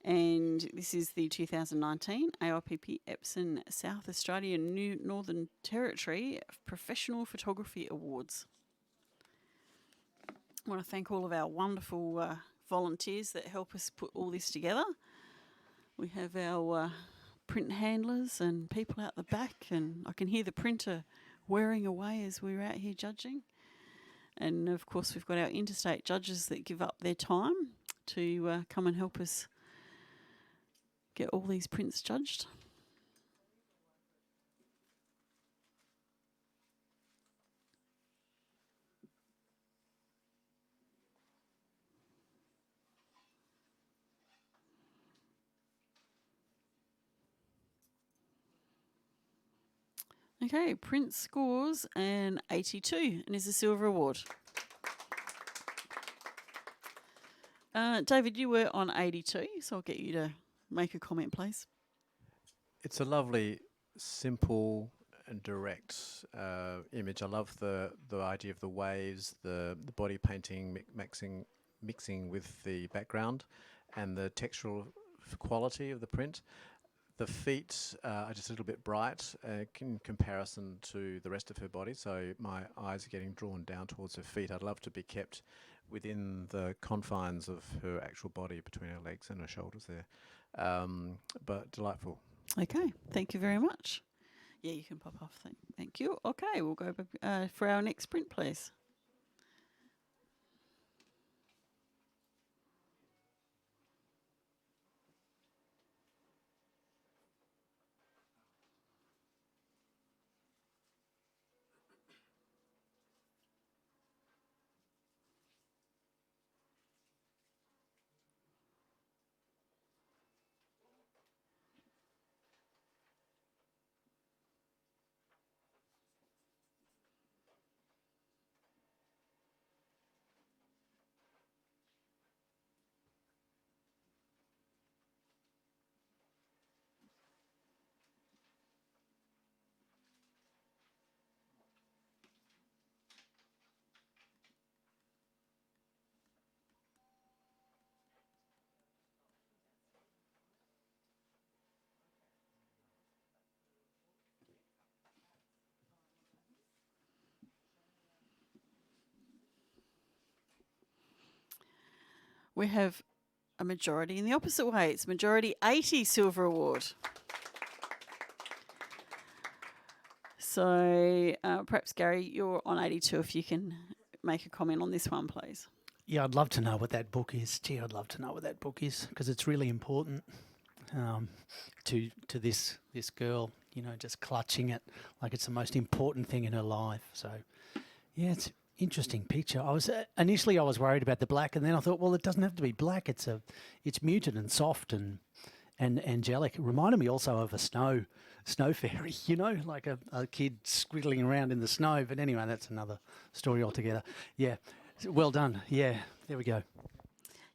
and this is the 2019 AIPP EPSON South Australia New Northern Territory Professional Photography Awards. I want to thank all of our wonderful volunteers that help us put all this together. We have our print handlers and people out the back, and I can hear the printer whirring away as we're out here judging. And of course we've got our interstate judges that give up their time to come and help us get all these prints judged. Okay, print scores an 82 and is a silver award. David, you were on 82, so I'll get you to make a comment, please. It's a lovely, simple and direct image. I love the idea of the waves, the body painting mixing with the background, and the textural quality of the print. The feet are just a little bit bright in comparison to the rest of her body, so my eyes are getting drawn down towards her feet. I'd love to be kept within the confines of her actual body, between her legs and her shoulders there. But delightful. Okay, thank you very much. Yeah, you can pop off. Thank you. Okay, we'll go for our next print, please. We have a majority in the opposite way. It's majority 80 silver award. So perhaps, Gary, you're on 82 if you can make a comment on this one, please. Yeah, I'd love to know what that book is. Gee, I'd love to know what that book is, because it's really important to this girl, just clutching it like it's the most important thing in her life. So, yeah, it's interesting picture. I was initially worried about the black, and then I thought, well, it doesn't have to be black. It's muted and soft and angelic. It reminded me also of a snow fairy, like a kid squiggling around in the snow. But anyway, that's another story altogether. Yeah, well done. Yeah, there we go.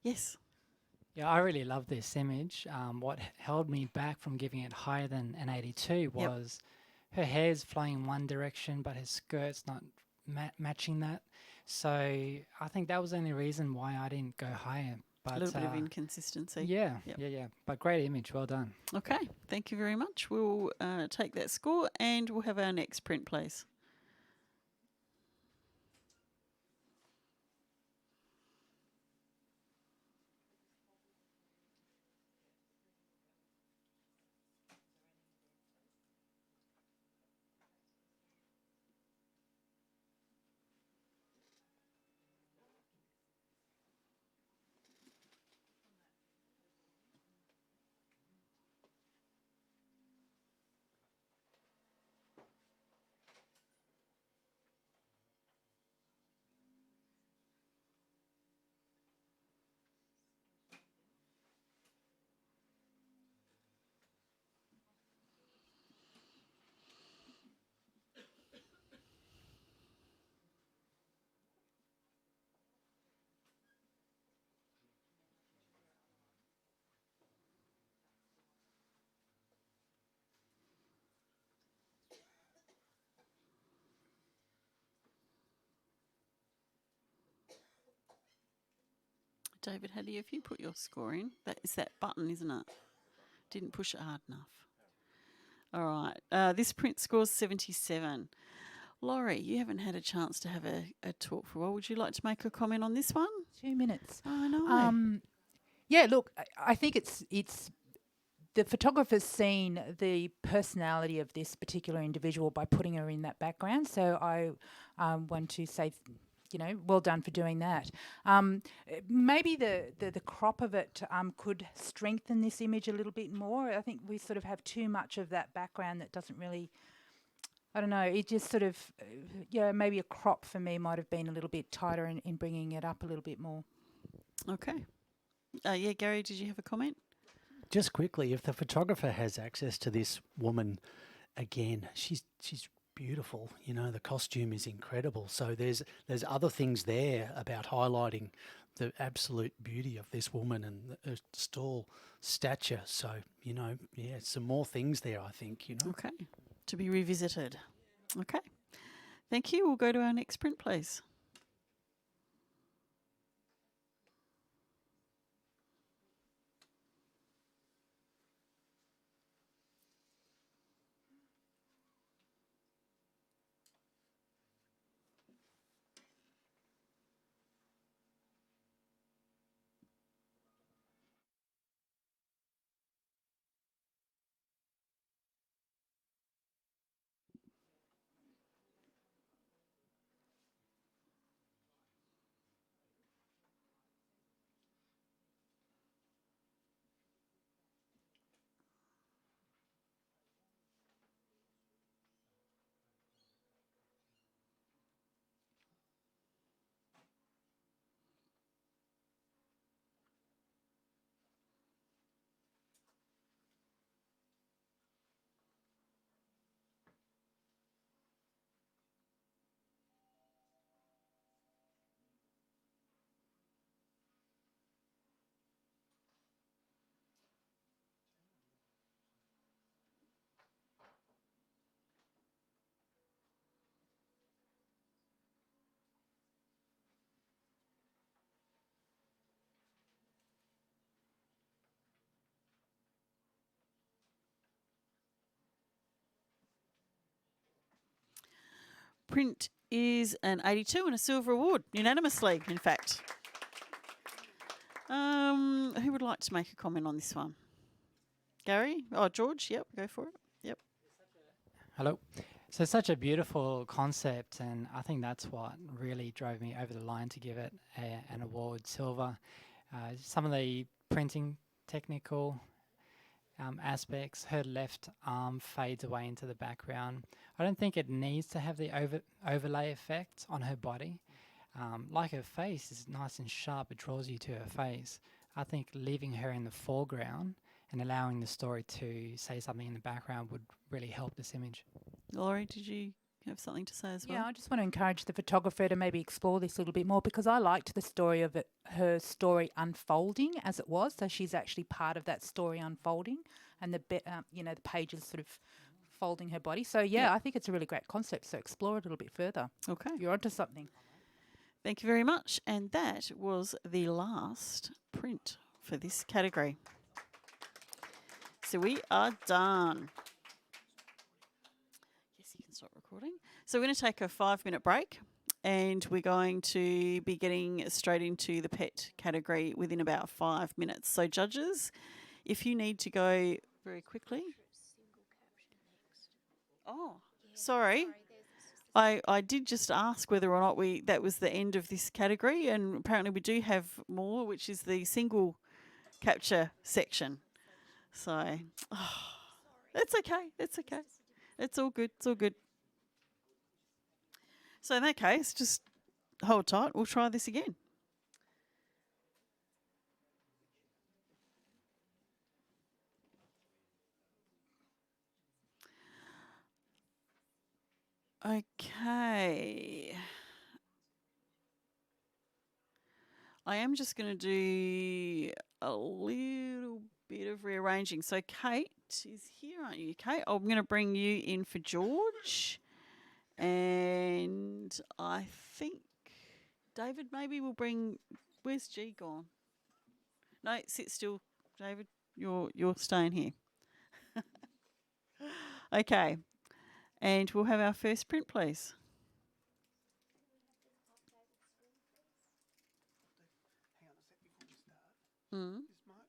Yes. Yeah, I really love this image. What held me back from giving it higher than an 82 was her hair's flowing in one direction, but her skirt's not matching that. So I think that was the only reason why I didn't go higher. But A little bit of inconsistency. Yeah, Yep. yeah. But great image, well done. Okay, thank you very much. We'll take that score and we'll have our next print, please. David, how do you, if you put your score in? That is that button, isn't it? Didn't push it hard enough. All right. This print scores 77. Laurie, you haven't had a chance to have a talk for a while. Would you like to make a comment on this one? 2 minutes. Oh, I know. Yeah, look, I think it's the photographer's seen the personality of this particular individual by putting her in that background. So I want to say, well done for doing that. Maybe the crop of it could strengthen this image a little bit more. I think we sort of have too much of that background that doesn't really, I don't know, it just sort of, maybe a crop for me might have been a little bit tighter in bringing it up a little bit more. Okay. Yeah, Gary, did you have a comment? Just quickly, if the photographer has access to this woman, again, she's beautiful. The costume is incredible. So there's other things there about highlighting the absolute beauty of this woman and her tall stature. So, some more things there, I think, Okay. To be revisited. Okay. Thank you. We'll go to our next print, please. Print is an 82 and a silver award, unanimously, in fact. Who would like to make a comment on this one? Gary? Oh, George? Yep, go for it. Yep. Hello. So it's such a beautiful concept, and I think that's what really drove me over the line to give it an award, silver. Some of the printing technical aspects, her left arm fades away into the background. I don't think it needs to have the overlay effect on her body. Like her face is nice and sharp, it draws you to her face. I think leaving her in the foreground and allowing the story to say something in the background would really help this image. Laurie, did you you have something to say as well? Yeah, I just want to encourage the photographer to maybe explore this a little bit more, because I liked the story of it, her story unfolding as it was. So she's actually part of that story unfolding, and the pages sort of folding her body. So yeah, Yeah. I think it's a really great concept. So explore it a little bit further. Okay. You're onto something. Thank you very much. And that was the last print for this category. So we are done. Yes, you can stop recording. So we're going to take a 5-minute break, and we're going to be getting straight into the pet category within about 5 minutes. So judges, if you need to go very quickly. Oh, sorry. I did just ask whether or not that was the end of this category, and apparently we do have more, which is the single capture section. So, that's okay. That's okay. It's all good. It's all good. So in that case, just hold tight. We'll try this again. Okay. I am just going to do a little bit of rearranging. So Kate is here, aren't you, Kate? I'm going to bring you in for George. And I think David maybe will bring... Where's G gone? No, sit still, David. You're staying here. Okay. And we'll have our first print, please. Hang on a sec before we start. Mm. Is Mark?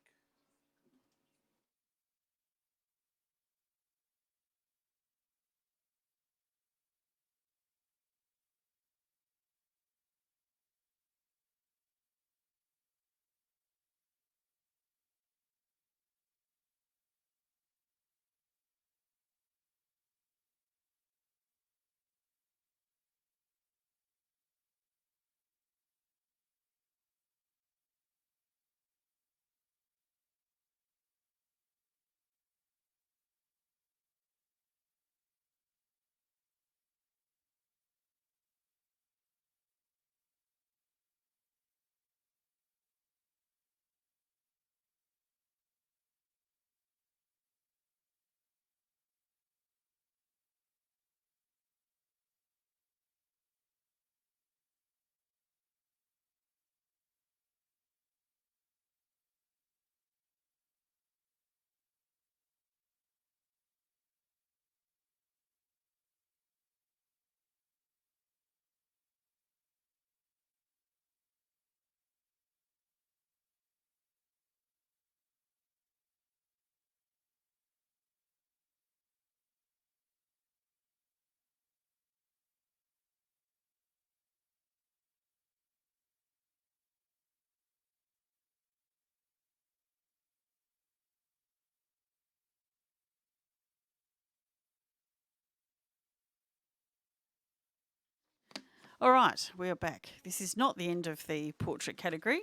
All right, we are back. This is not the end of the portrait category.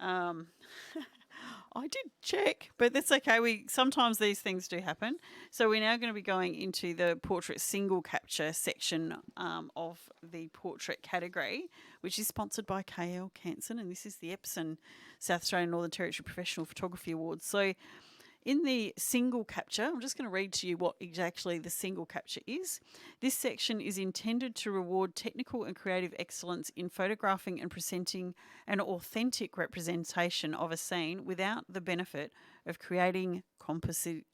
I did check, but that's okay. Sometimes these things do happen. So we're now going to be going into the portrait single capture section of the portrait category, which is sponsored by KL Canson, and this is the EPSON South Australian Northern Territory Professional Photography Awards. So in the single capture, I'm just going to read to you what exactly the single capture is. This section is intended to reward technical and creative excellence in photographing and presenting an authentic representation of a scene without the benefit of creating compositing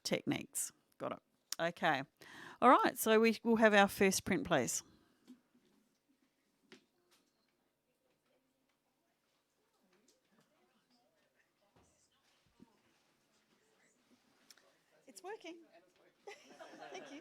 techniques. Got it. Okay. All right, so we will have our first print, please. It's working. Thank you.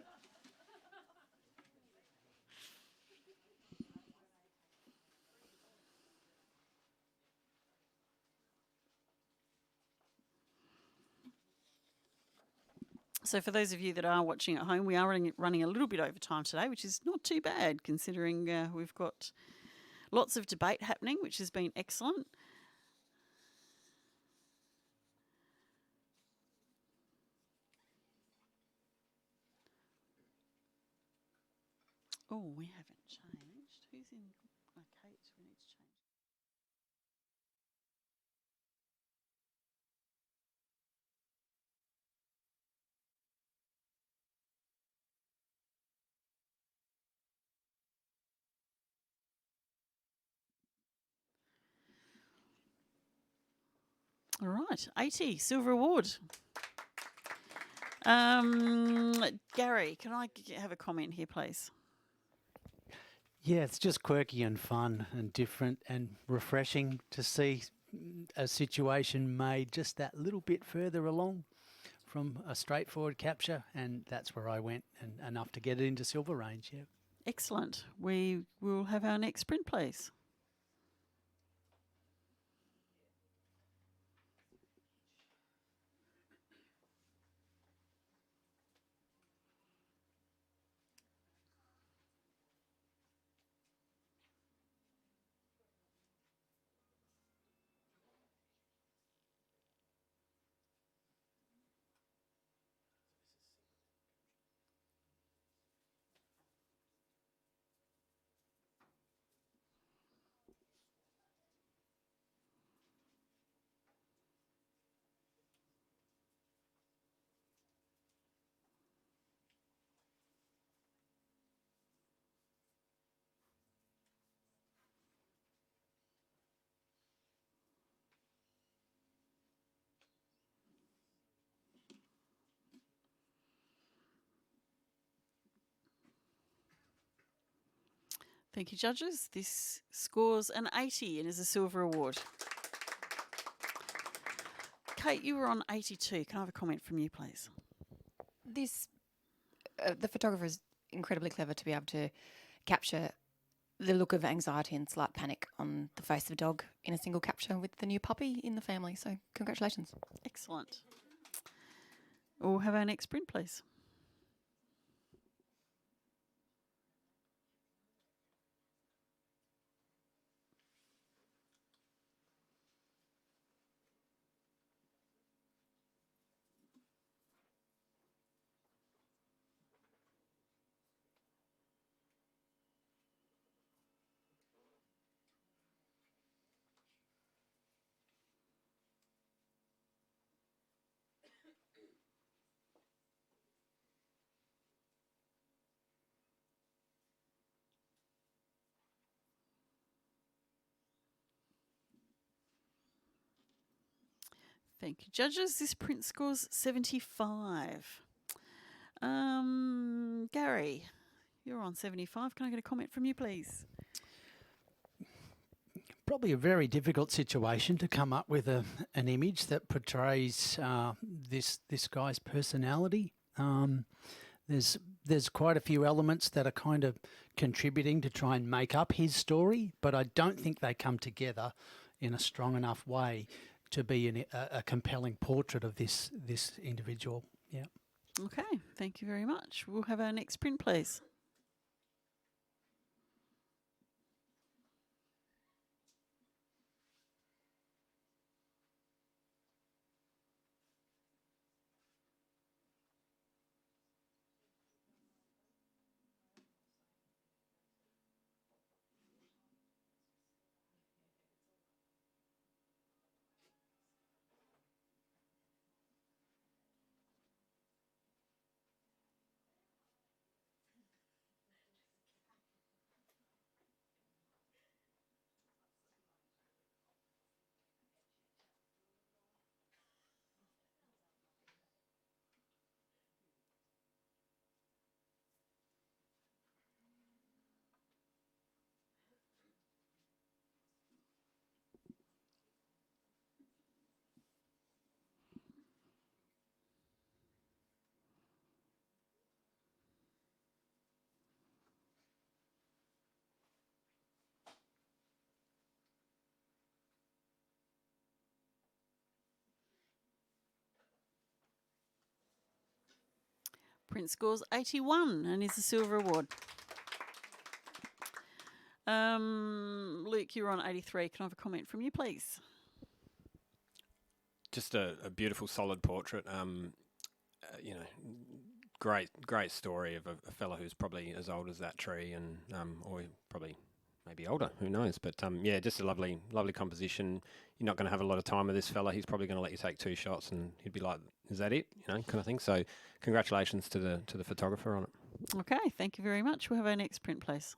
So for those of you that are watching at home, we are running a little bit over time today, which is not too bad considering we've got lots of debate happening, which has been excellent. Oh, we haven't changed. Who's in? Oh, Kate, we need to change. All right, 80, silver award. Gary, can I have a comment here, please? Yeah, it's just quirky and fun and different and refreshing to see a situation made just that little bit further along from a straightforward capture, and that's where I went, and enough to get it into silver range. Yeah. Excellent. We will have our next print, please. Thank you, judges. This scores an 80 and is a silver award. Kate, you were on 82. Can I have a comment from you, please? This, the photographer is incredibly clever to be able to capture the look of anxiety and slight panic on the face of a dog in a single capture with the new puppy in the family. So congratulations. Excellent. We'll have our next print, please. Thank you, judges. This print scores 75. Gary, you're on 75. Can I get a comment from you, please? Probably a very difficult situation to come up with an image that portrays this guy's personality. There's quite a few elements that are kind of contributing to try and make up his story, but I don't think they come together in a strong enough way to be a compelling portrait of this individual. Yeah. Okay, thank you very much. We'll have our next print, please. Print scores 81 and is a silver award. Luke, you're on 83. Can I have a comment from you, please? Just a beautiful, solid portrait. great story of a fella who's probably as old as that tree, and or probably maybe older, who knows? But yeah, just a lovely composition. You're not going to have a lot of time with this fella. He's probably going to let you take 2 shots, and he'd be like, "Is that it?" Kind of thing. So, congratulations to the photographer on it. Okay, thank you very much. We'll have our next print, please.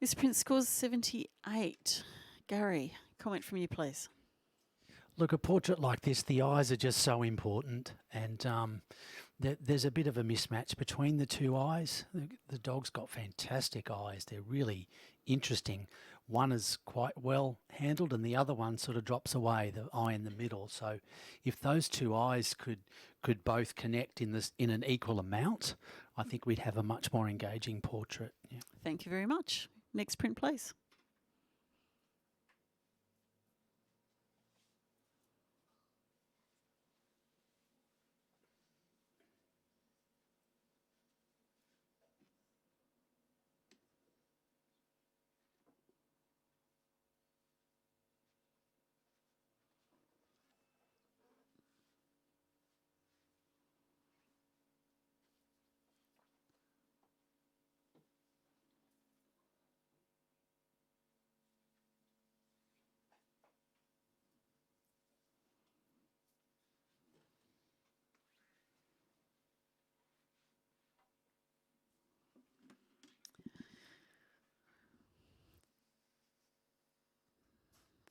This print scores 78. Gary, comment from you, please. Look, a portrait like this, the eyes are just so important, and there's a bit of a mismatch between the 2 eyes. The dog's got fantastic eyes. They're really interesting. One is quite well handled, and the other one sort of drops away, the eye in the middle. So if those 2 eyes could both connect in an equal amount, I think we'd have a much more engaging portrait. Yeah. Thank you very much. Next print, please.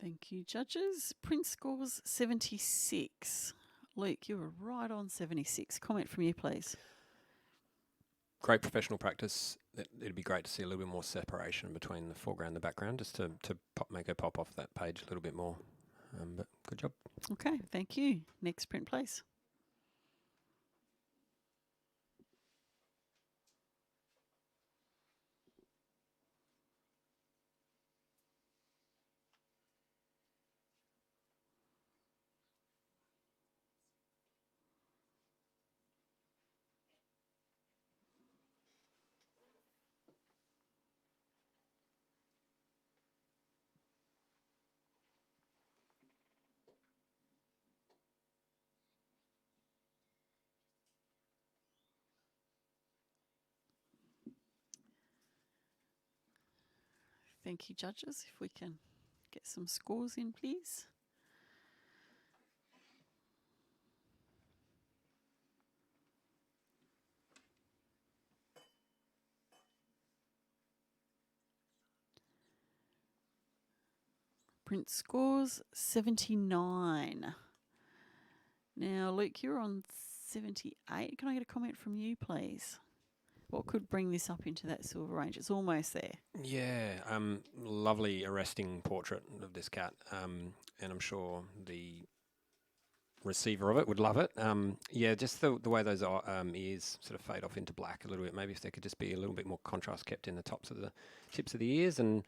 Thank you, judges. Print scores 76. Luke, you were right on 76. Comment from you, please. Great professional practice. It'd be great to see a little bit more separation between the foreground and the background, just to make her pop off that page a little bit more. But good job. Okay, thank you. Next print, please. Thank you, judges. If we can get some scores in, please. Print scores 79. Now, Luke, you're on 78. Can I get a comment from you, please? What could bring this up into that silver range? It's almost there. Yeah, lovely arresting portrait of this cat, and I'm sure the receiver of it would love it. Yeah, just the way those ears sort of fade off into black a little bit. Maybe if there could just be a little bit more contrast kept in the tops of the tips of the ears, and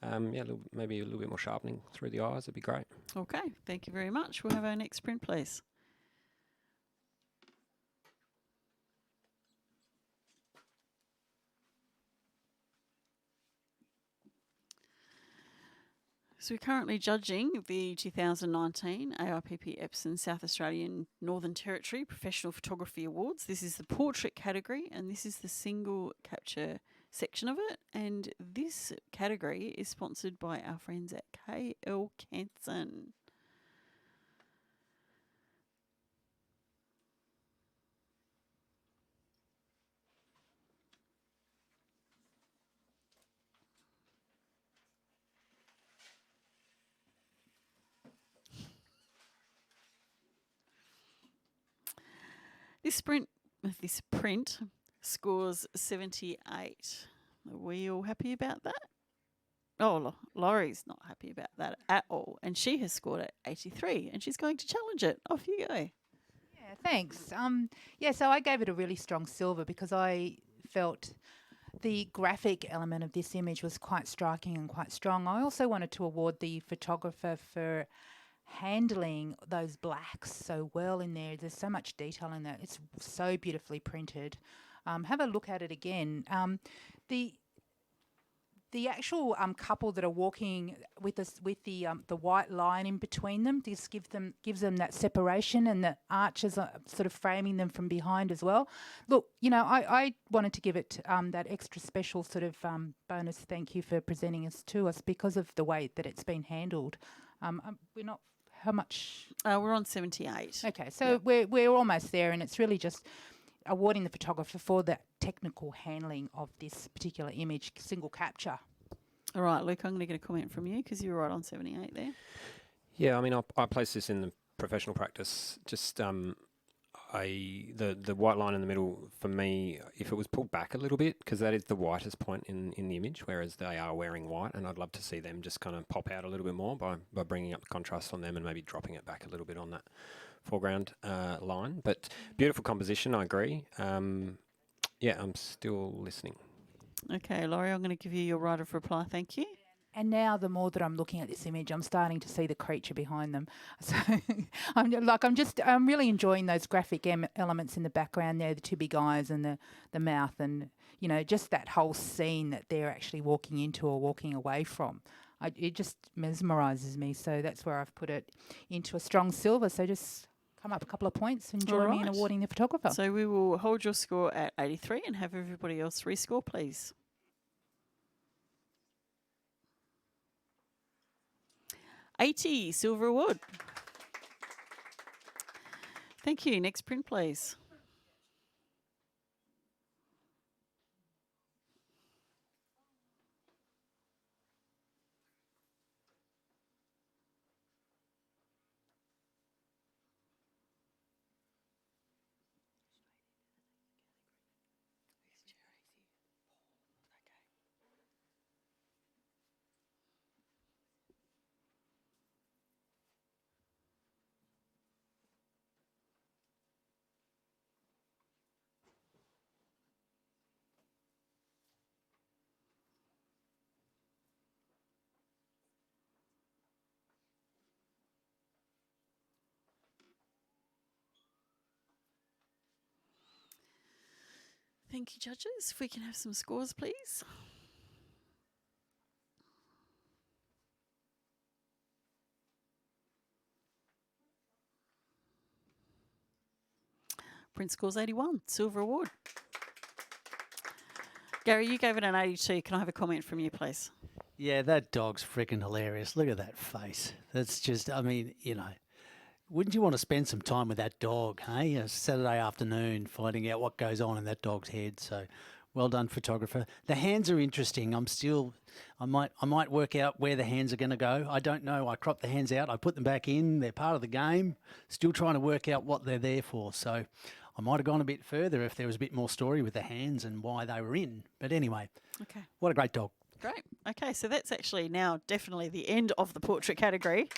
yeah, maybe a little bit more sharpening through the eyes, would be great. Okay, thank you very much. We'll have our next print, please. So we're currently judging the 2019 AIPP EPSON South Australian Northern Territory Professional Photography Awards. This is the portrait category, and this is the single capture section of it. And this category is sponsored by our friends at KL Canson. This print scores 78. Are we all happy about that? Laurie's not happy about that at all, and she has scored at 83, and she's going to challenge it. Off you go. Yeah, thanks. So I gave it a really strong silver because I felt the graphic element of this image was quite striking and quite strong. I also wanted to award the photographer for handling those blacks so well in there. There's so much detail in that. It's so beautifully printed. Have a look at it again. The actual couple that are walking with the white line in between them, this gives them that separation, and the arches are sort of framing them from behind as well. Look, I wanted to give it that extra special sort of bonus thank you for presenting us to us because of the way that it's been handled. We're not how much? We're on 78. Okay, so we're almost there, and it's really just awarding the photographer for the technical handling of this particular image, single capture. All right, Luke, I'm going to get a comment from you because you were right on 78 there. Yeah, I mean, I place this in the professional practice. Just the white line in the middle, for me, if it was pulled back a little bit, because that is the whitest point in the image, whereas they are wearing white, and I'd love to see them just kind of pop out a little bit more by bringing up the contrast on them and maybe dropping it back a little bit on that foreground line. But beautiful composition, I agree. I'm still listening. Okay, Laurie, I'm going to give you your right of reply. Thank you. And now, the more that I'm looking at this image, I'm starting to see the creature behind them. So I'm really enjoying those graphic elements in the background there, the two big eyes and the mouth, and just that whole scene that they're actually walking into or walking away from. It just mesmerises me. So that's where I've put it into a strong silver. So just come up a couple of points and join me in awarding the photographer. So we will hold your score at 83 and have everybody else rescore, please. $80 silver award. Thank you. Next print, please. Thank you, judges. If we can have some scores, please. Print scores 81, silver award. Gary, you gave it an 82. Can I have a comment from you, please? Yeah, that dog's freaking hilarious. Look at that face. That's just, wouldn't you want to spend some time with that dog, hey? A Saturday afternoon finding out what goes on in that dog's head. So well done, photographer. The hands are interesting. I might work out where the hands are going to go. I don't know. I crop the hands out. I put them back in. They're part of the game. Still trying to work out what they're there for. So I might have gone a bit further if there was a bit more story with the hands and why they were in. But anyway, okay. What a great dog. Great. Okay, so that's actually now definitely the end of the portrait category.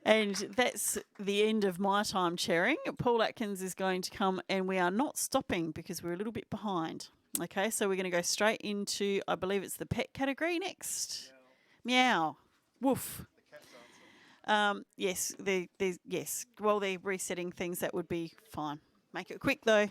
And that's the end of my time chairing. Paul Atkins is going to come, and we are not stopping because we're a little bit behind. Okay, so we're going to go straight into, I believe it's the pet category next. Meow. Woof. Yes, yes. While they're resetting things, that would be fine. Make it quick though.